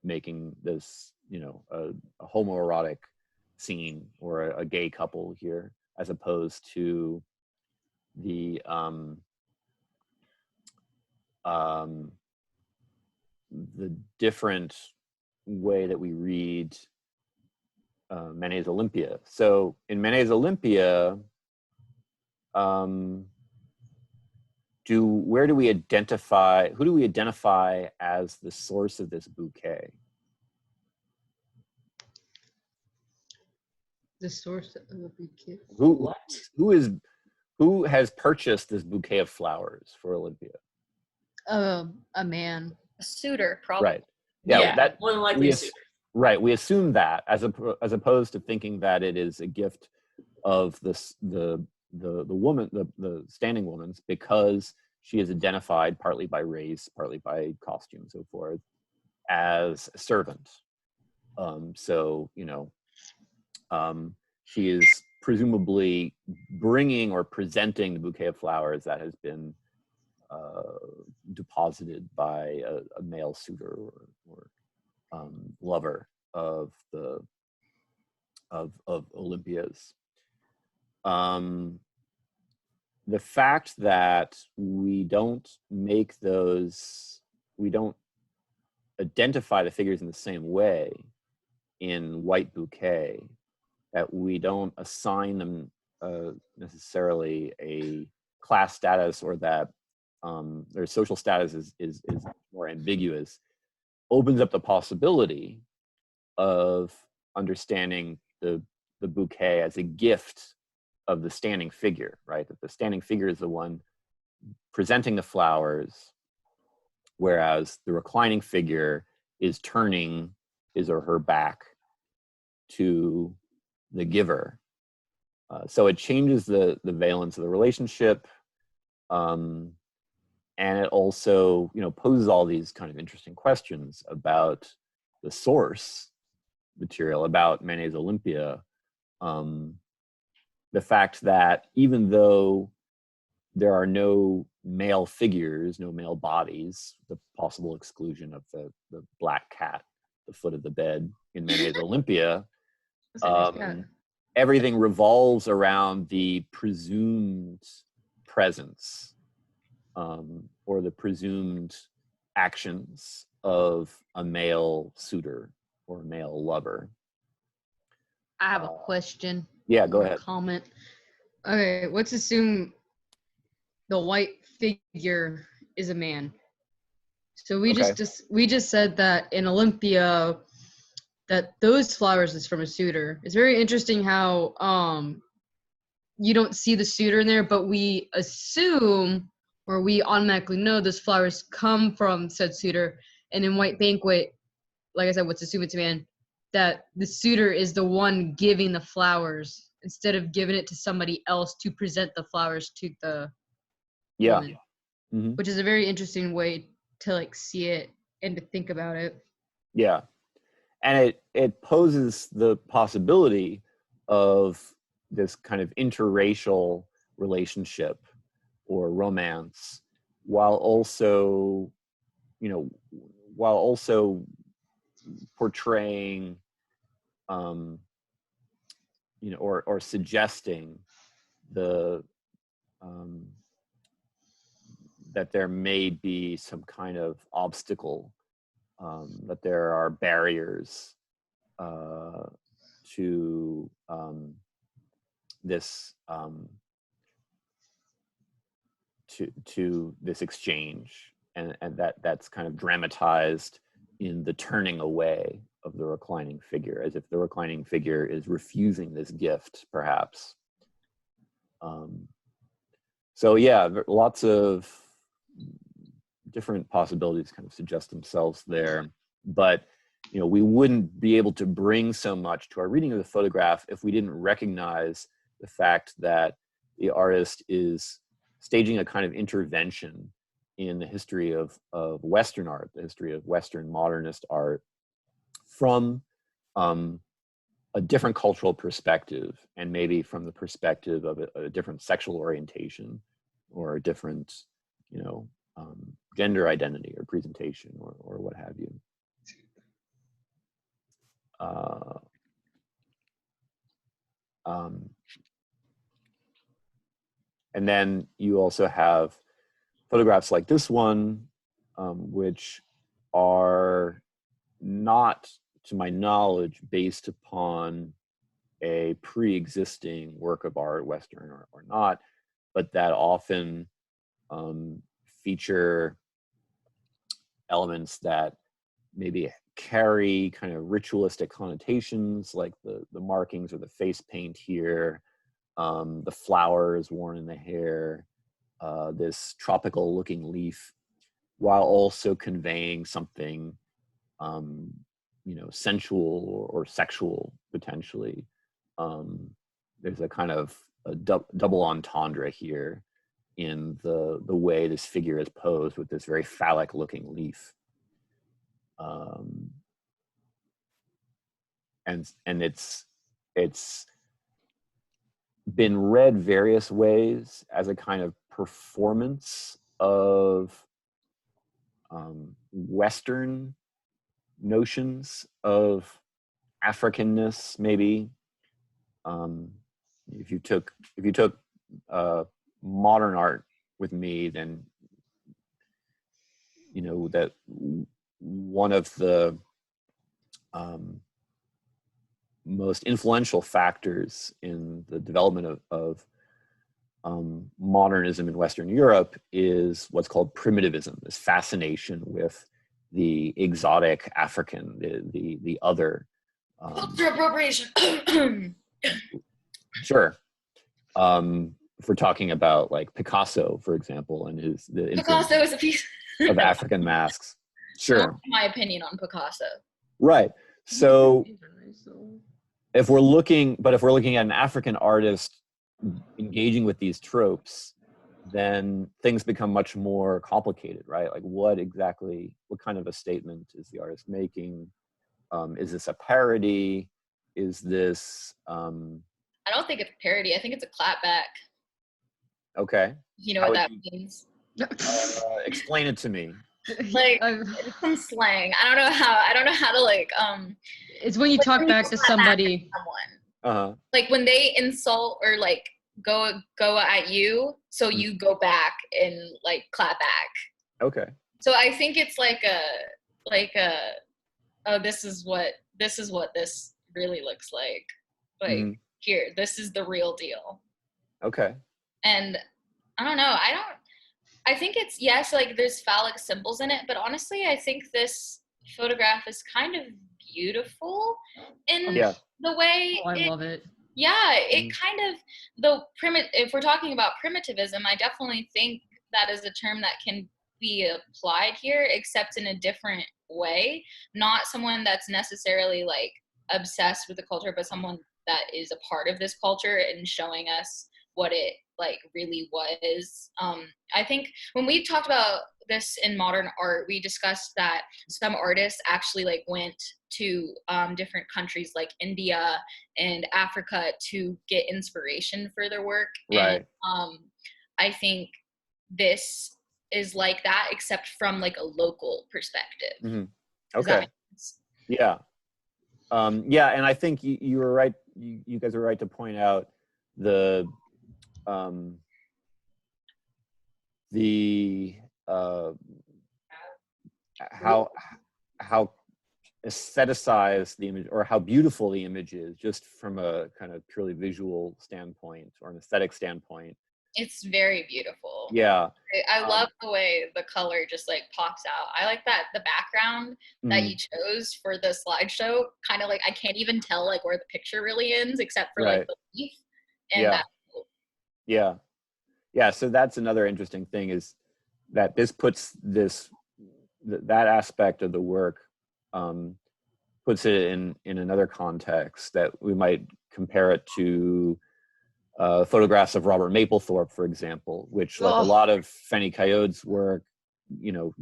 making this, you know, a homoerotic scene or a gay couple here, as opposed to the different way that we read Manet's Olympia. So in Manet's Olympia, who do we identify as the source of this bouquet? The source of the bouquet. Who has purchased this bouquet of flowers for Olympia? A man. A suitor, probably. Right. Yeah, that more than likely a suitor. Right. We assume that as opposed to thinking that it is a gift of the woman, the standing woman's, because she is identified partly by race, partly by costume, and so forth, as a servant. So, she is presumably bringing or presenting the bouquet of flowers that has been deposited by a male suitor or lover of Olympia's. The fact that we don't identify the figures in the same way in White Bouquet, that we don't assign them necessarily a class status, or that their social status is more ambiguous, opens up the possibility of understanding the bouquet as a gift of the standing figure, right? That the standing figure is the one presenting the flowers, whereas the reclining figure is turning his or her back to the giver. So it changes the valence of the relationship, and it also, poses all these kind of interesting questions about the source material, about Manet's Olympia. The fact that even though there are no male figures, no male bodies, the possible exclusion of the black cat, the foot of the bed in Manet's Olympia, everything revolves around the presumed presence or the presumed actions of a male suitor or a male lover. I have a question. Yeah, go ahead. Comment. Okay, let's assume the white figure is a man. So we just said that in Olympia that those flowers is from a suitor. It's very interesting how you don't see the suitor in there, but we assume, or we automatically know, those flowers come from said suitor. And in White Banquet, like I said, let's assume it's a man, that the suitor is the one giving the flowers instead of giving it to somebody else to present the flowers to the woman. Mm-hmm. Which is a very interesting way to see it and to think about it. Yeah. And it poses the possibility of this kind of interracial relationship or romance, while also portraying or suggesting that there may be some kind of obstacle, that there are barriers to this to this exchange, and that's kind of dramatized in the turning away of the reclining figure, as if the reclining figure is refusing this gift, perhaps. So yeah, lots of different possibilities kind of suggest themselves there, but we wouldn't be able to bring so much to our reading of the photograph if we didn't recognize the fact that the artist is staging a kind of intervention in the history of Western art, the history of Western modernist art, from a different cultural perspective, and maybe from the perspective of a different sexual orientation, or a different, gender identity or presentation, or what have you. And then you also have photographs like this one, which are not, to my knowledge, based upon a pre-existing work of art, Western or not, but that often feature elements that maybe carry kind of ritualistic connotations, like the markings or the face paint here, the flowers worn in the hair, this tropical looking leaf, while also conveying something sensual or sexual potentially. There's a kind of a double entendre here in the way this figure is posed with this very phallic looking leaf. And it's been read various ways as a kind of performance of Western notions of Africanness, maybe. If you took modern art with me, then you know that one of the most influential factors in the development of modernism in Western Europe is what's called primitivism, this fascination with the exotic African, the other. Cultural appropriation. Sure. If we're talking about like Picasso, for example, and the influence Picasso is a piece of African masks. Sure. My opinion on Picasso. Right. So if we're looking at an African artist engaging with these tropes, then things become much more complicated, right? Like what kind of a statement is the artist making? Is this a parody? Is this I don't think it's a parody. I think it's a clapback. okay? You know what that means? Explain it to me. Like it's some slang. I don't know how to like it's when you talk back to somebody. Uh-huh. Like when they insult or like go at you, so you go back and like clap back. Okay. So I think it's like oh, this is what this really looks like. Like here, this is the real deal. Okay. And I don't know. I think it's, yes, like there's phallic symbols in it, but honestly, I think this photograph is kind of beautiful in the way I love it. Yeah, it kind of, if we're talking about primitivism, I definitely think that is a term that can be applied here, except in a different way. Not someone that's necessarily like obsessed with the culture, but someone that is a part of this culture and showing us what it like really was. I think when we talked about this in modern art, we discussed that some artists actually like went to different countries like India and Africa to get inspiration for their work. Right. And I think this is like that, except from like a local perspective. Mm-hmm. Okay. Yeah. And I think you were right. You guys were right to point out how aestheticized the image, or how beautiful the image is, just from a kind of purely visual standpoint or an aesthetic standpoint. It's very beautiful. Yeah. I love the way the color just like pops out. I like that the background that you chose for the slideshow, kind of like, I can't even tell like where the picture really ends except for like the leaf. And that's cool. Yeah. Yeah. So that's another interesting thing, is that this puts that aspect of the work, puts it in another context that we might compare it to photographs of Robert Mapplethorpe, for example, which like a lot of Fanny Coyote's work,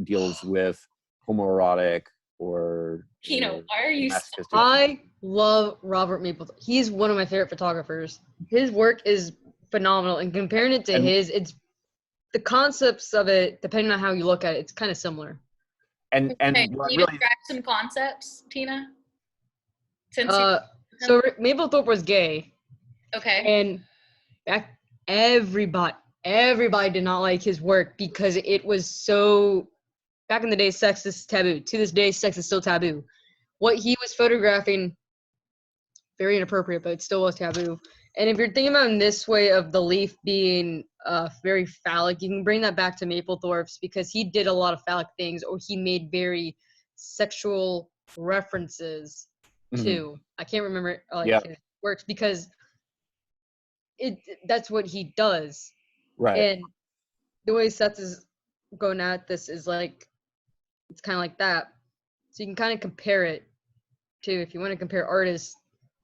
deals with homoerotic or why are you I love Robert Mapplethorpe. He's one of my favorite photographers. His work is phenomenal, and comparing it to his, it's the concepts of it, depending on how you look at it, it's kind of similar. And can you describe some concepts, Tina? So Mapplethorpe was gay. Okay. And everybody, everybody did not like his work because it was so, back in the day, sex is taboo. To this day, sex is still taboo. What he was photographing, very inappropriate, but it still was taboo. And if you're thinking about it in this way of the leaf being very phallic, you can bring that back to Mapplethorpe's because he did a lot of phallic things, or he made very sexual references to. I can't remember Yeah. his works because that's what he does. Right. And the way Seth is going at this is like, it's kind of like that. So you can kind of compare it to, if you want to compare artists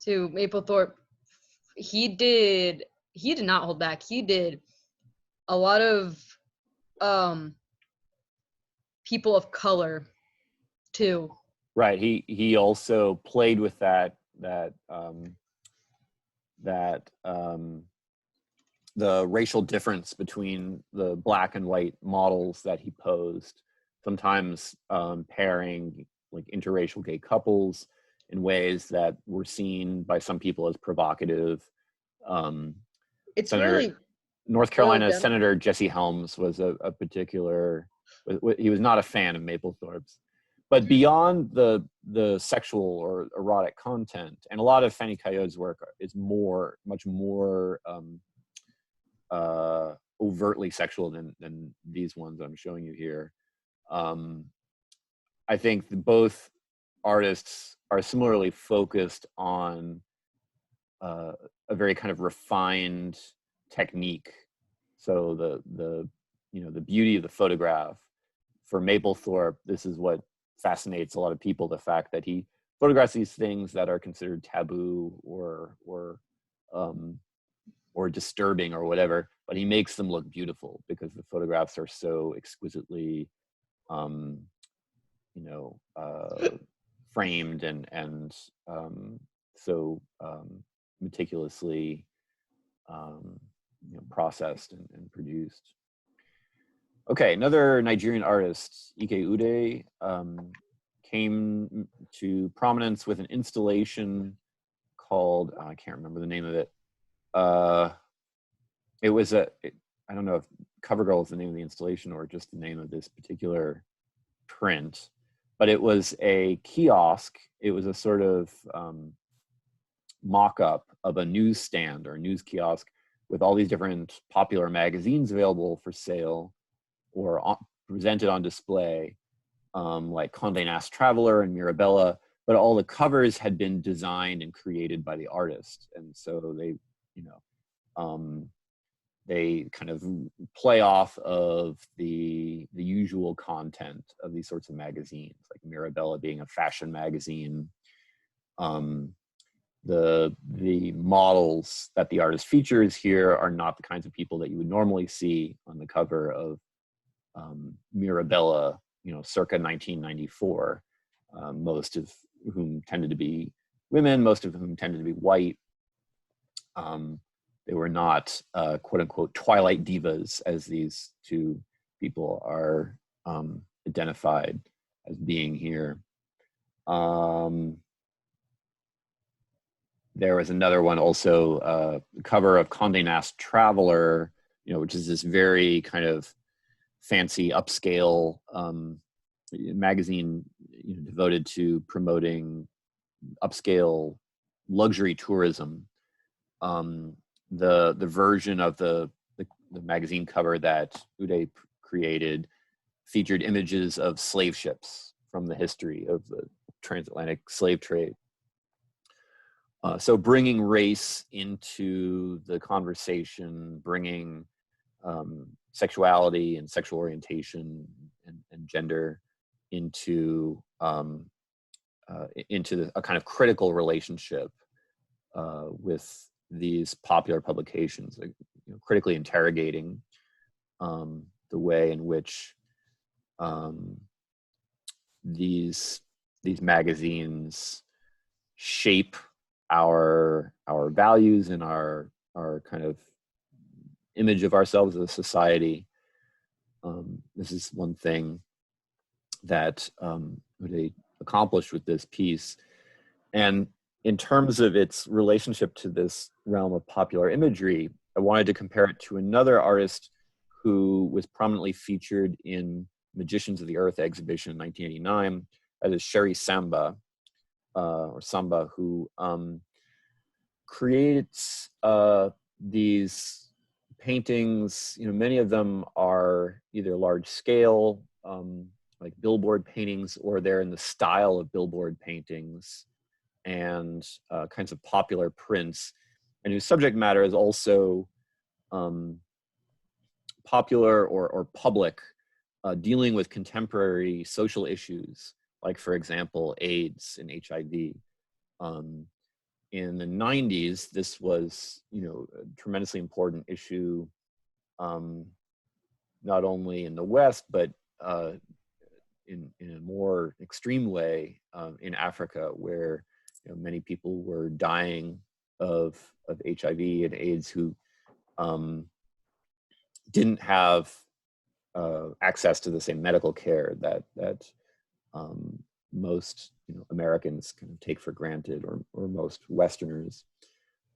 to Mapplethorpe, he did not hold back. He did a lot of people of color too. Right. He also played with the racial difference between the black and white models that he posed, sometimes pairing like interracial gay couples in ways that were seen by some people as provocative. It's Senator, really North Carolina Senator Jesse Helms was a particular, he was not a fan of Mapplethorpe's. But beyond the sexual or erotic content, and a lot of Fanny Coyote's work is much more overtly sexual than these ones I'm showing you here. I think both artists are similarly focused on a very kind of refined technique. So the beauty of the photograph for Mapplethorpe, this is what fascinates a lot of people, the fact that he photographs these things that are considered taboo or disturbing or whatever, but he makes them look beautiful because the photographs are so exquisitely framed and so meticulously processed and produced. Okay, another Nigerian artist, Ike Ude, came to prominence with an installation called, I can't remember the name of it. It was I don't know if CoverGirl is the name of the installation or just the name of this particular print, but it was a kiosk. It was a sort of mock-up of a newsstand or a news kiosk with all these different popular magazines available for sale or presented on display, like Condé Nast Traveler and Mirabella, but all the covers had been designed and created by the artist. And so they kind of play off of the usual content of these sorts of magazines, like Mirabella being a fashion magazine. The models that the artist features here are not the kinds of people that you would normally see on the cover of Mirabella, circa 1994, most of whom tended to be women, most of whom tended to be white. They were not quote unquote Twilight divas, as these two people are identified as being here. There was another one also, cover of Condé Nast Traveler, which is this very kind of fancy upscale magazine devoted to promoting upscale luxury tourism. The version of the magazine cover that Ude created featured images of slave ships from the history of the transatlantic slave trade. So bringing race into the conversation, bringing sexuality and sexual orientation and gender into a kind of critical relationship with these popular publications, like, critically interrogating the way in which these magazines shape our values and our kind of image of ourselves as a society. This is one thing that they accomplished with this piece. And in terms of its relationship to this realm of popular imagery, I wanted to compare it to another artist who was prominently featured in Magicians of the Earth exhibition in 1989. That is Sherry Samba, or Samba, who creates these paintings. Many of them are either large scale, like billboard paintings, or they're in the style of billboard paintings, and kinds of popular prints, and whose subject matter is also popular or public, dealing with contemporary social issues, like, for example, AIDS and HIV. In the 90s, this was, a tremendously important issue, not only in the West, but in a more extreme way in Africa, where many people were dying of HIV and AIDS who didn't have access to the same medical care that most Americans kind of take for granted, or most Westerners,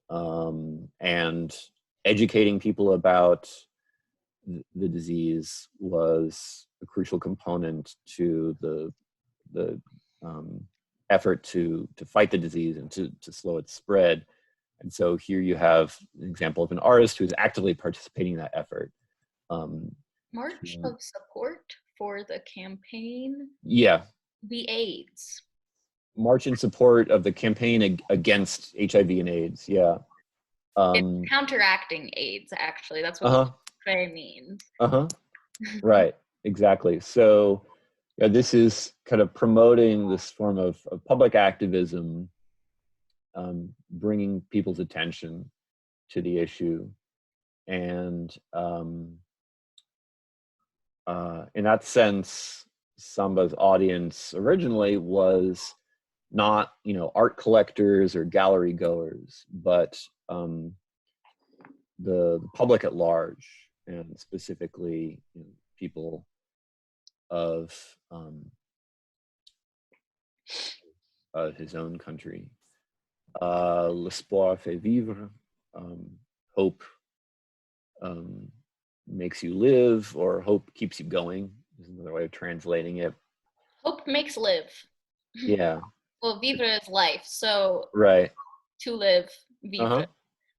and educating people about the disease was a crucial component to the effort to fight the disease and to slow its spread. And so here you have an example of an artist who's actively participating in that effort. March of support for the campaign. Yeah. The AIDS. March in support of the campaign against HIV and AIDS. Yeah. It's counteracting AIDS, actually. That's what Faye means. Right. Exactly. So this is kind of promoting this form of public activism, bringing people's attention to the issue. And in that sense, Samba's audience originally was not, art collectors or gallery goers, but the public at large, and specifically people of his own country. L'espoir fait vivre, hope makes you live, or hope keeps you going is another way of translating it. Hope makes live. Yeah. Well, vivre is life, so right. To live, vivre.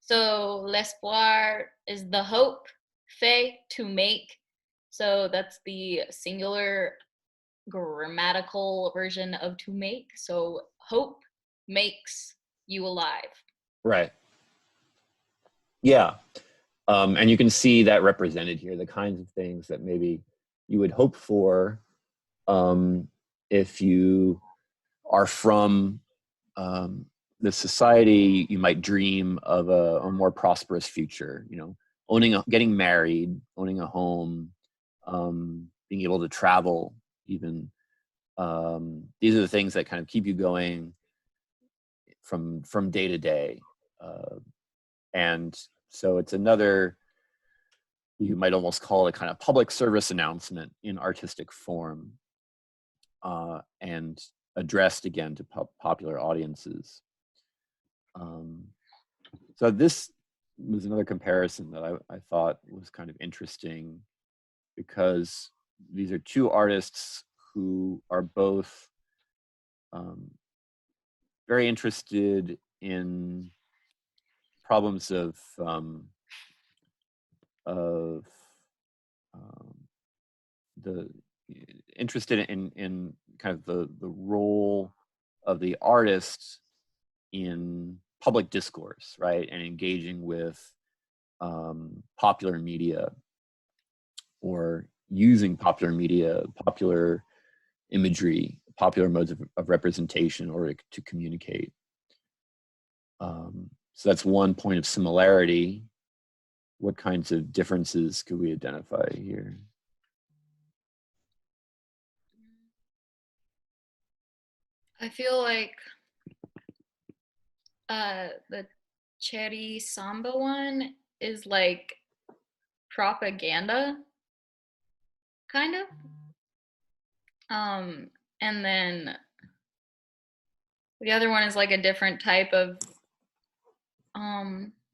So l'espoir is the hope, fait, to make. So that's the singular grammatical version of to make. So hope makes you alive. Right. Yeah. And you can see that represented here, the kinds of things that maybe you would hope for if you are from the society. You might dream of a more prosperous future, getting married, owning a home, being able to travel even. These are the things that kind of keep you going from day to day. And so it's another, you might almost call it a kind of public service announcement in artistic form, and addressed again to popular audiences. So this was another comparison that I thought was kind of interesting, because these are two artists who are both very interested in problems of the interested in kind of the role of the artist in public discourse, right, and engaging with popular media, or using popular media, popular imagery, popular modes of representation in order to communicate. So that's one point of similarity. What kinds of differences could we identify here? I feel like the Cherry Samba one is like propaganda, kind of. And then the other one is like a different type of,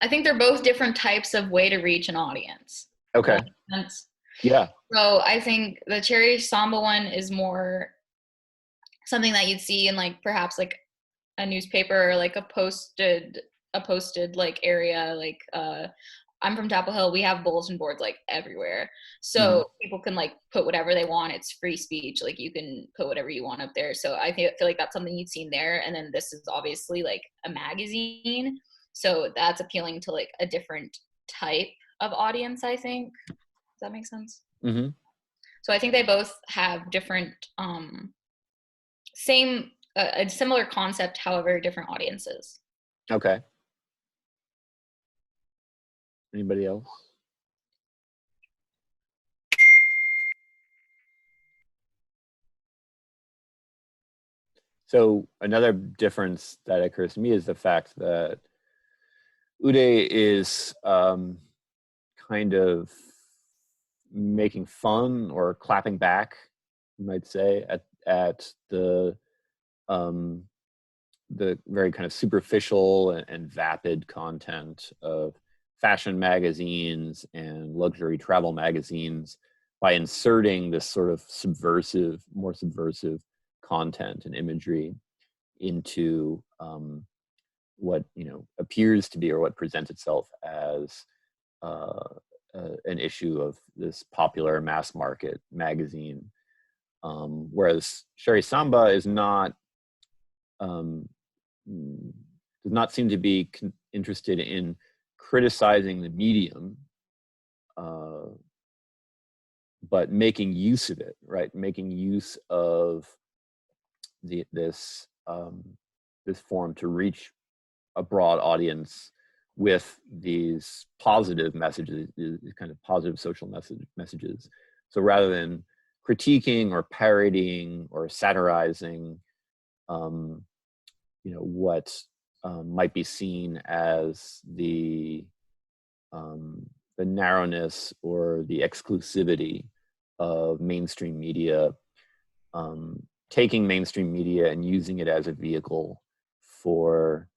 I think they're both different types of way to reach an audience. Okay. That makes sense. Yeah. So I think the Cherry Samba one is more something that you'd see in like perhaps like a newspaper or like a posted like area. Like I'm from Chapel Hill. We have bulletin boards like everywhere. So people can like put whatever they want. It's free speech. Like you can put whatever you want up there. So feel like that's something you'd seen there. And then this is obviously like a magazine. So that's appealing to like a different type of audience, I think. Does that make sense? Mm-hmm. So I think they both have different, a similar concept, however, different audiences. Okay. Anybody else? So another difference that occurs to me is the fact that Uday is kind of making fun or clapping back, you might say, at the very kind of superficial and vapid content of fashion magazines and luxury travel magazines by inserting this sort of more subversive content and imagery into what appears to be, or what presents itself as an issue of this popular mass market magazine, whereas Sherry Samba is not does not seem to be interested in criticizing the medium, but making use of it, right? Making use of this form to reach a broad audience with these positive messages, these kind of positive social messages. So rather than critiquing or parodying or satirizing, what might be seen as the narrowness or the exclusivity of mainstream media, taking mainstream media and using it as a vehicle for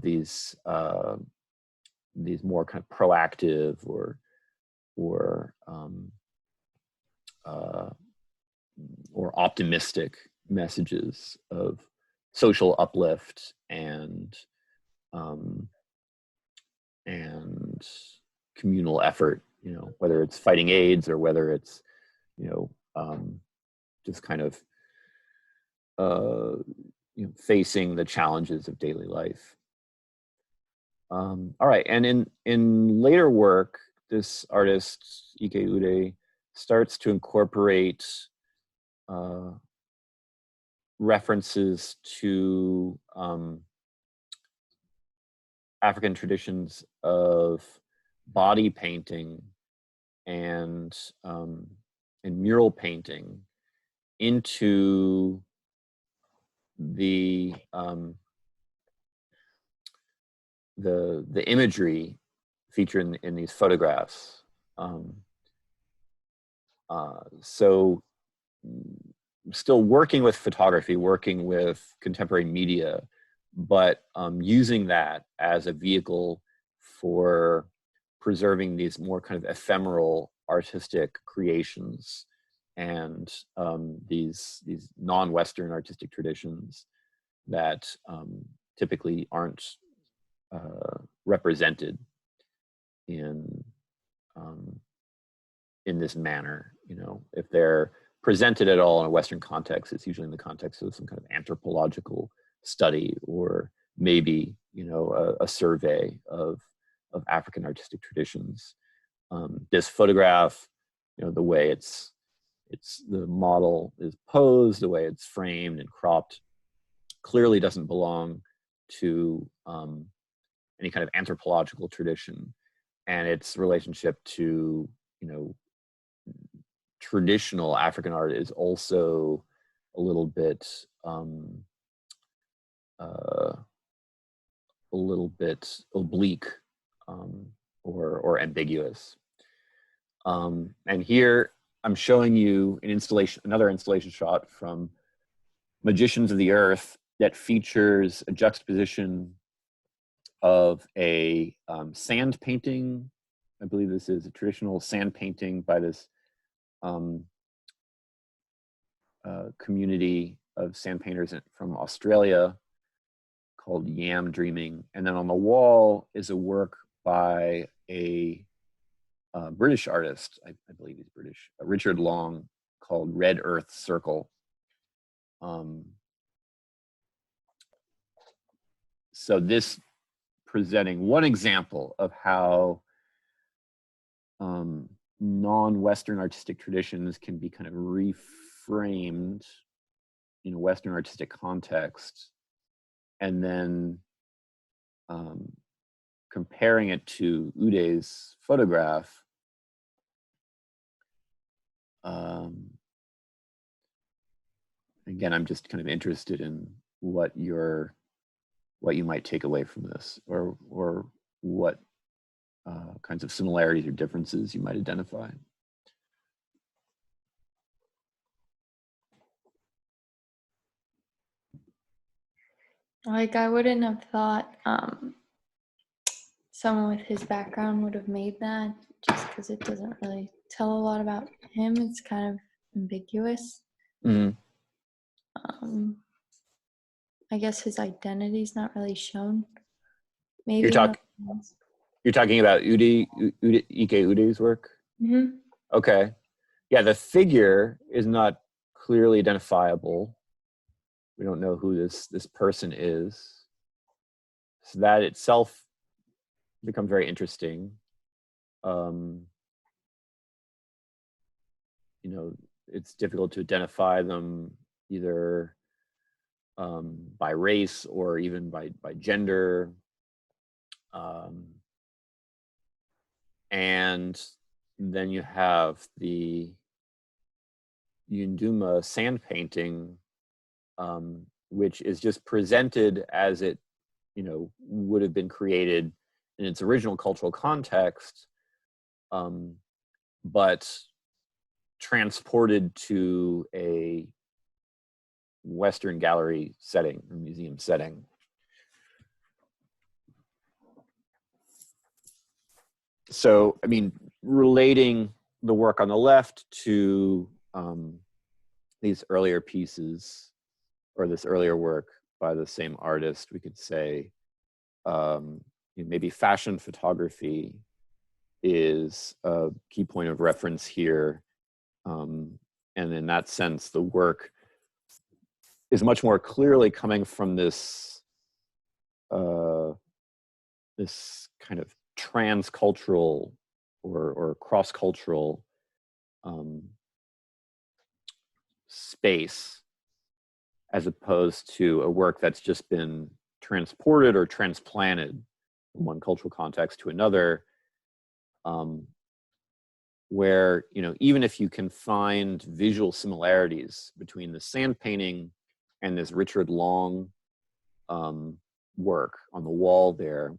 these more kind of proactive or optimistic messages of social uplift and communal effort, whether it's fighting AIDS or whether it's just kind of facing the challenges of daily life. All right, and in later work, this artist Ike Ude starts to incorporate references to African traditions of body painting and mural painting into the imagery featured in these photographs. So still working with photography, working with contemporary media, but using that as a vehicle for preserving these more kind of ephemeral artistic creations and these non-Western artistic traditions that typically aren't represented in this manner. If they're presented at all in a Western context, it's usually in the context of some kind of anthropological study, or maybe a survey of African artistic traditions. This photograph, the way the model is posed, the way it's framed and cropped, clearly doesn't belong to any kind of anthropological tradition, and its relationship to traditional African art is also a little bit oblique or ambiguous. And here I'm showing you another installation shot from Magicians of the Earth that features a juxtaposition of a sand painting I believe this is a traditional sand painting by this community of sand painters from Australia called Yam Dreaming. And then on the wall is a work by a British artist, I believe he's British, Richard Long, called Red Earth Circle. So this presenting one example of how non-Western artistic traditions can be kind of reframed in a Western artistic context, and then comparing it to Ude's photograph. Again, I'm just kind of interested in what you might take away from this, or what kinds of similarities or differences you might identify. Like, I wouldn't have thought someone with his background would have made that, just because it doesn't really tell a lot about him. It's kind of ambiguous. Mm-hmm. I guess his identity is not really shown. Maybe You're talking about Ike Ude's work? Mm-hmm. Okay. Yeah, the figure is not clearly identifiable. We don't know who this person is. So that itself becomes very interesting. You know, it's difficult to identify them either by race or even by gender. And then you have the Yunduma sand painting, which is just presented as it, you know, would have been created in its original cultural context, but transported to a Western gallery setting or museum setting. So, I mean, relating the work on the left to these earlier pieces, or this earlier work by the same artist, we could say maybe fashion photography is a key point of reference here. And in that sense, the work is much more clearly coming from this this kind of transcultural or cross-cultural space, as opposed to a work that's just been transported or transplanted from one cultural context to another, where, you know, even if you can find visual similarities between the sand painting and this Richard Long work on the wall there,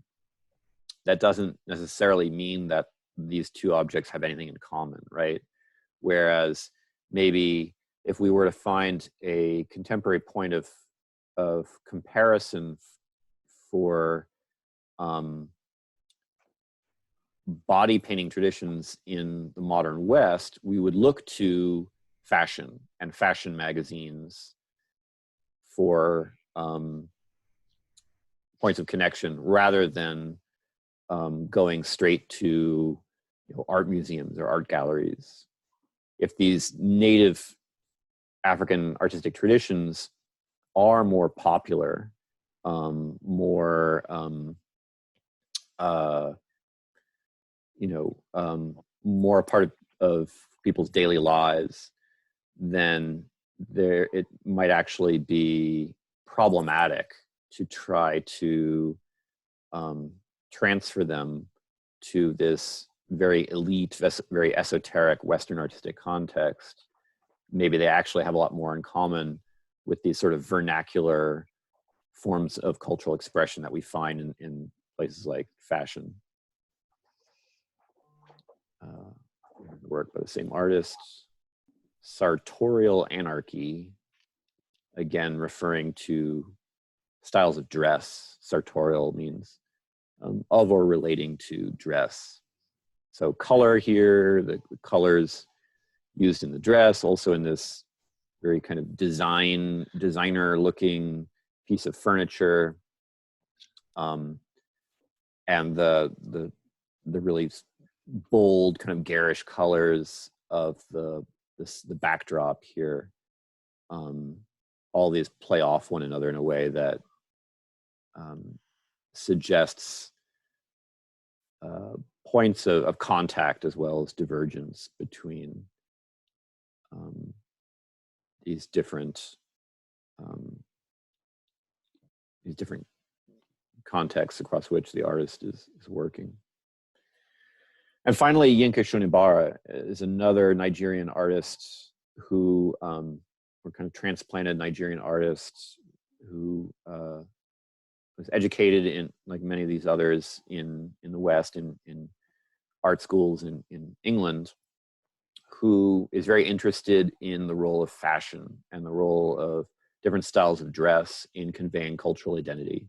that doesn't necessarily mean that these two objects have anything in common, right? Whereas maybe if we were to find a contemporary point of comparison for body painting traditions in the modern West, we would look to fashion and fashion magazines for points of connection, rather than going straight to, you know, art museums or art galleries. If these native African artistic traditions are more popular, more more a part of people's daily lives, then it might actually be problematic to try to transfer them to this very elite, very esoteric Western artistic context. Maybe they actually have a lot more in common with these sort of vernacular forms of cultural expression that we find in places like fashion. Work by the same artist. Sartorial anarchy, again referring to styles of dress. Sartorial means of or relating to dress. So color here, the colors used in the dress, also in this very kind of designer looking piece of furniture, and the really bold kind of garish colors of the backdrop here. All these play off one another in a way that suggests points of contact as well as divergence between these different contexts across which the artist is working. And finally, Yinka Shonibara is another Nigerian artist who were kind of transplanted Nigerian artists who was educated in, like many of these others, in the West, in art schools in England, who is very interested in the role of fashion and the role of different styles of dress in conveying cultural identity.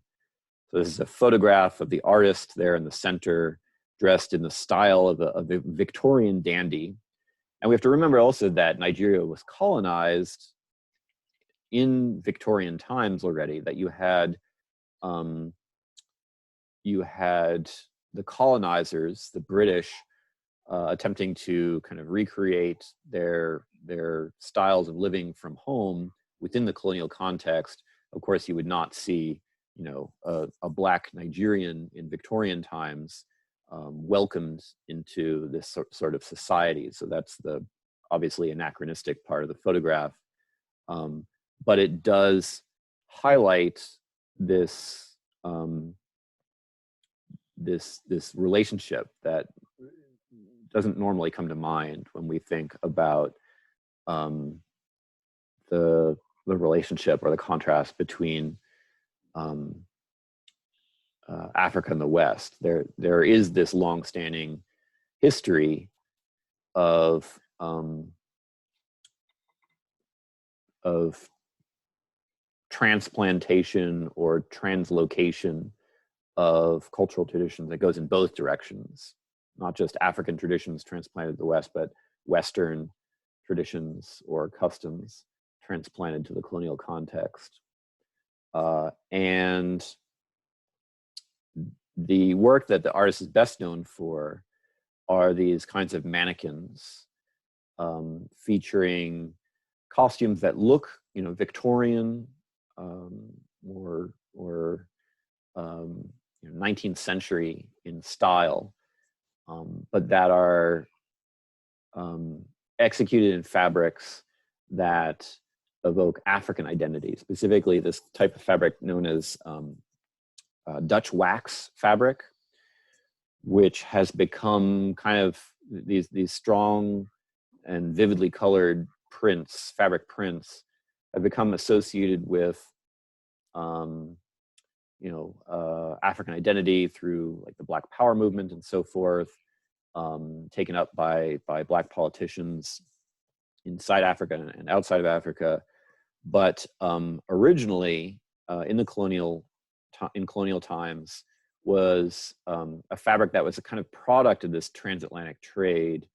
So this is a photograph of the artist there in the center, dressed in the style of the Victorian dandy. And we have to remember also that Nigeria was colonized in Victorian times already, that you had the colonizers, the British, attempting to kind of recreate their styles of living from home within the colonial context. Of course, you would not see, a Black Nigerian in Victorian times welcomed into this sort of society. So that's the obviously anachronistic part of the photograph. But it does highlight this this relationship that doesn't normally come to mind when we think about the relationship or the contrast between Africa and the West. There is this long-standing history of transplantation or translocation of cultural traditions that goes in both directions, not just African traditions transplanted to the West, but Western traditions or customs transplanted to the colonial context. And the work that the artist is best known for are these kinds of mannequins featuring costumes that look, Victorian or 19th century in style, but that are executed in fabrics that evoke African identity, specifically this type of fabric known as Dutch wax fabric, which has become kind of these strong and vividly colored prints, fabric prints, have become associated with African identity through like the Black Power movement and so forth, taken up by Black politicians inside Africa and outside of Africa. But originally, in colonial times, was a fabric that was a kind of product of this transatlantic trade.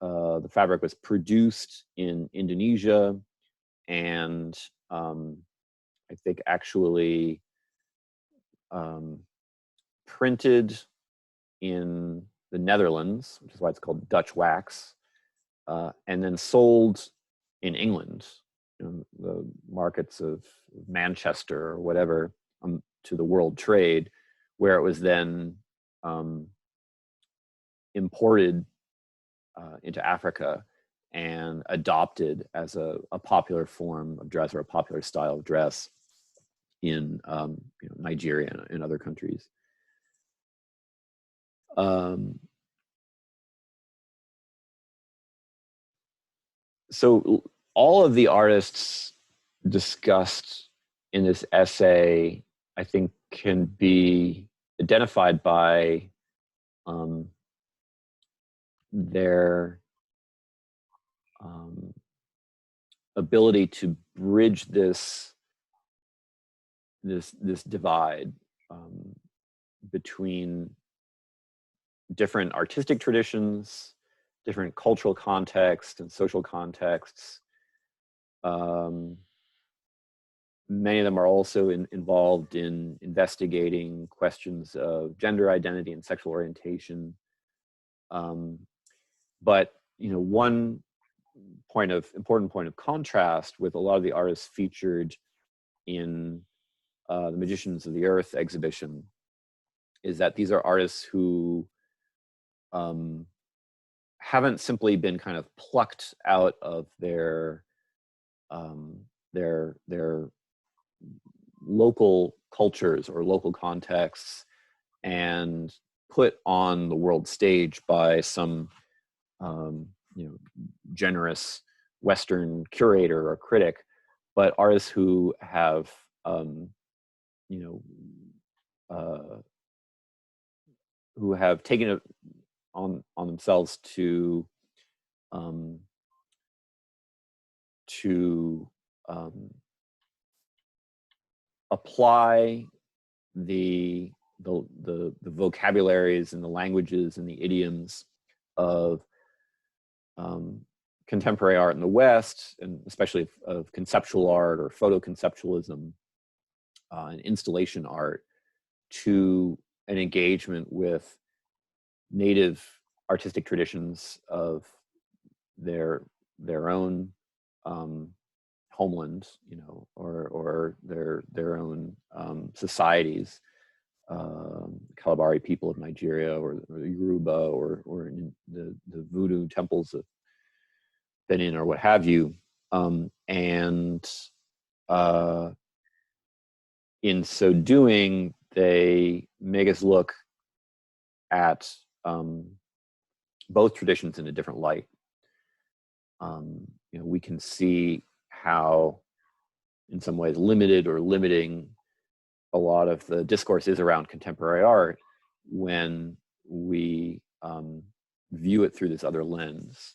The fabric was produced in Indonesia and I think actually printed in the Netherlands, which is why it's called Dutch wax, and then sold in England, the markets of Manchester or whatever, to the world trade, where it was then imported into Africa and adopted as a popular form of dress or a popular style of dress in Nigeria and other countries. So all of the artists discussed in this essay, I think, can be identified by their ability to bridge this divide between different artistic traditions, different cultural contexts and social contexts. Many of them are also involved in investigating questions of gender identity and sexual orientation. But one important point of contrast with a lot of the artists featured in the Magicians of the Earth exhibition is that these are artists who haven't simply been kind of plucked out of their local cultures or local contexts and put on the world stage by some generous Western curator or critic, but artists who have who have taken it on themselves to apply the vocabularies and the languages and the idioms of contemporary art in the West, and especially of conceptual art or photo conceptualism and installation art, to an engagement with native artistic traditions of their own homeland, or their own societies. Kalabari people of Nigeria, or the Yoruba, or in the voodoo temples of Benin, or what have you. And in so doing, they make us look at both traditions in a different light. We can see how, in some ways, limited or limiting a lot of the discourse is around contemporary art when we view it through this other lens.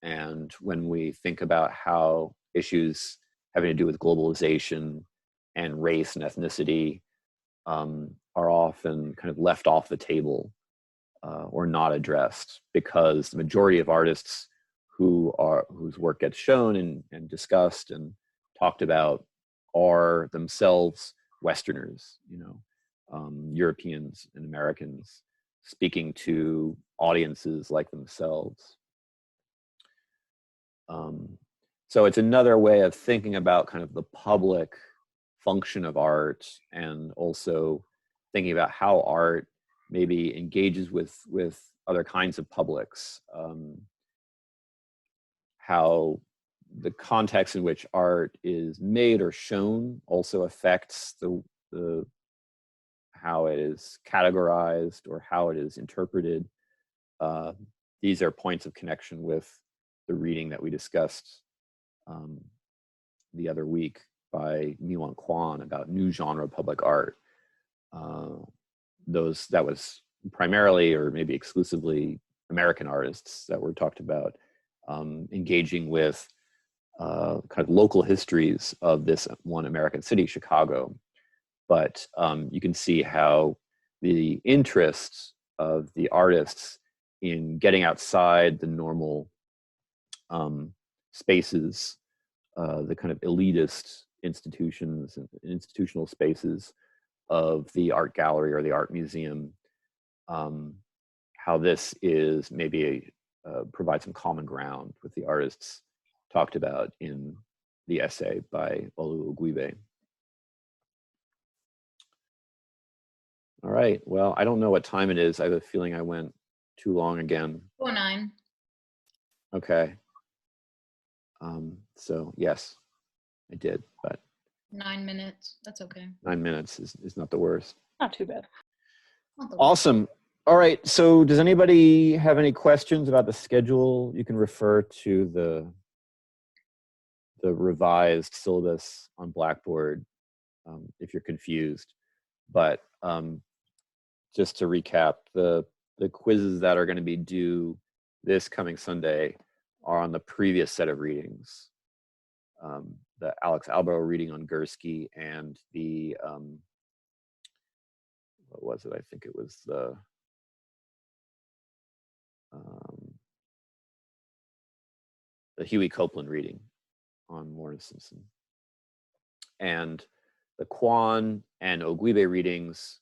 And when we think about how issues having to do with globalization and race and ethnicity are often kind of left off the table or not addressed, because the majority of artists whose work gets shown and discussed and talked about are themselves Westerners, Europeans and Americans, speaking to audiences like themselves. So it's another way of thinking about kind of the public function of art, and also thinking about how art maybe engages with other kinds of publics, how the context in which art is made or shown also affects the how it is categorized or how it is interpreted. These are points of connection with the reading that we discussed the other week by Miwon Kwan about new genre public art. That was primarily, or maybe exclusively, American artists that were talked about, engaging with kind of local histories of this one American city, Chicago. But you can see how the interests of the artists in getting outside the normal spaces, the kind of elitist institutions and institutional spaces of the art gallery or the art museum, how this is maybe provide some common ground with the artists talked about in the essay by Olu Ogwibe. All right, well, I don't know what time it is. I have a feeling I went too long again. 09. Okay. So yes, I did, but 9 minutes. That's okay. 9 minutes is not the worst. Not too bad. Not the worst. Awesome. All right, so does anybody have any questions about the schedule? You can refer to the revised syllabus on Blackboard if you're confused. But just to recap, the quizzes that are going to be due this coming Sunday are on the previous set of readings. The Alex Albo reading on Gursky, and the, what was it? I think it was the the Huey Copeland reading on Warren Simpson. And the Kwan and Ogwibe readings,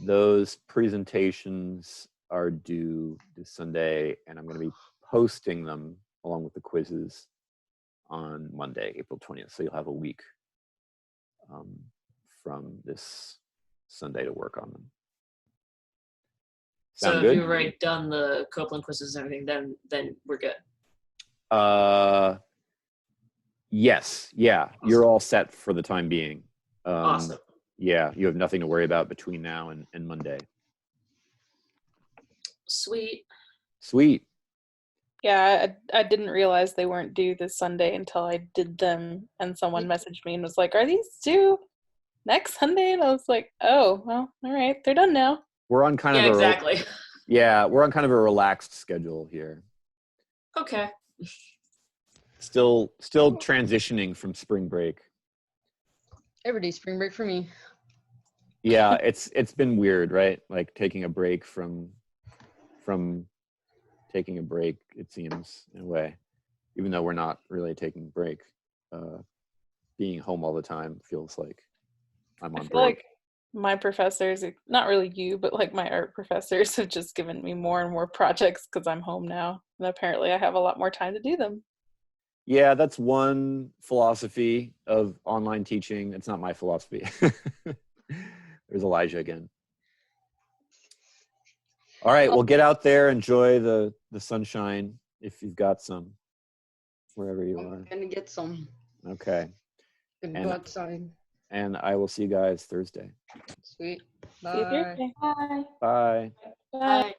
those presentations are due this Sunday, and I'm going to be posting them along with the quizzes on Monday, April 20th. So you'll have a week from this Sunday to work on them. So Sound if good? you've already done the Copeland quizzes and everything, then we're good. Yes, yeah, Awesome. you're all set for the time being. Awesome. Yeah, you have nothing to worry about between now and Monday. Sweet. Sweet. Yeah, I didn't realize they weren't due this Sunday until I did them, and someone messaged me and was like, "Are these due next Sunday?" And I was like, "Oh, well, all right, they're done now." We're on kind Yeah, of exactly. Yeah, we're on kind of a relaxed schedule here. Okay. Still transitioning from spring break. Every day spring break for me. Yeah, it's been weird, right? Like taking a break from taking a break, it seems, in a way. Even though we're not really taking a break. Being home all the time feels like I'm I on feel break. like my professors, not really you, but like my art professors have just given me more and more projects because I'm home now. And apparently I have a lot more time to do them. Yeah, that's one philosophy of online teaching. It's not my philosophy. There's Elijah again. All right, well, get out there, enjoy the sunshine if you've got some, wherever you are. I'm gonna get some. Okay, Gonna And- go outside. and I will see you guys Thursday. Sweet. See you Bye. Thursday. Bye. Bye. Bye.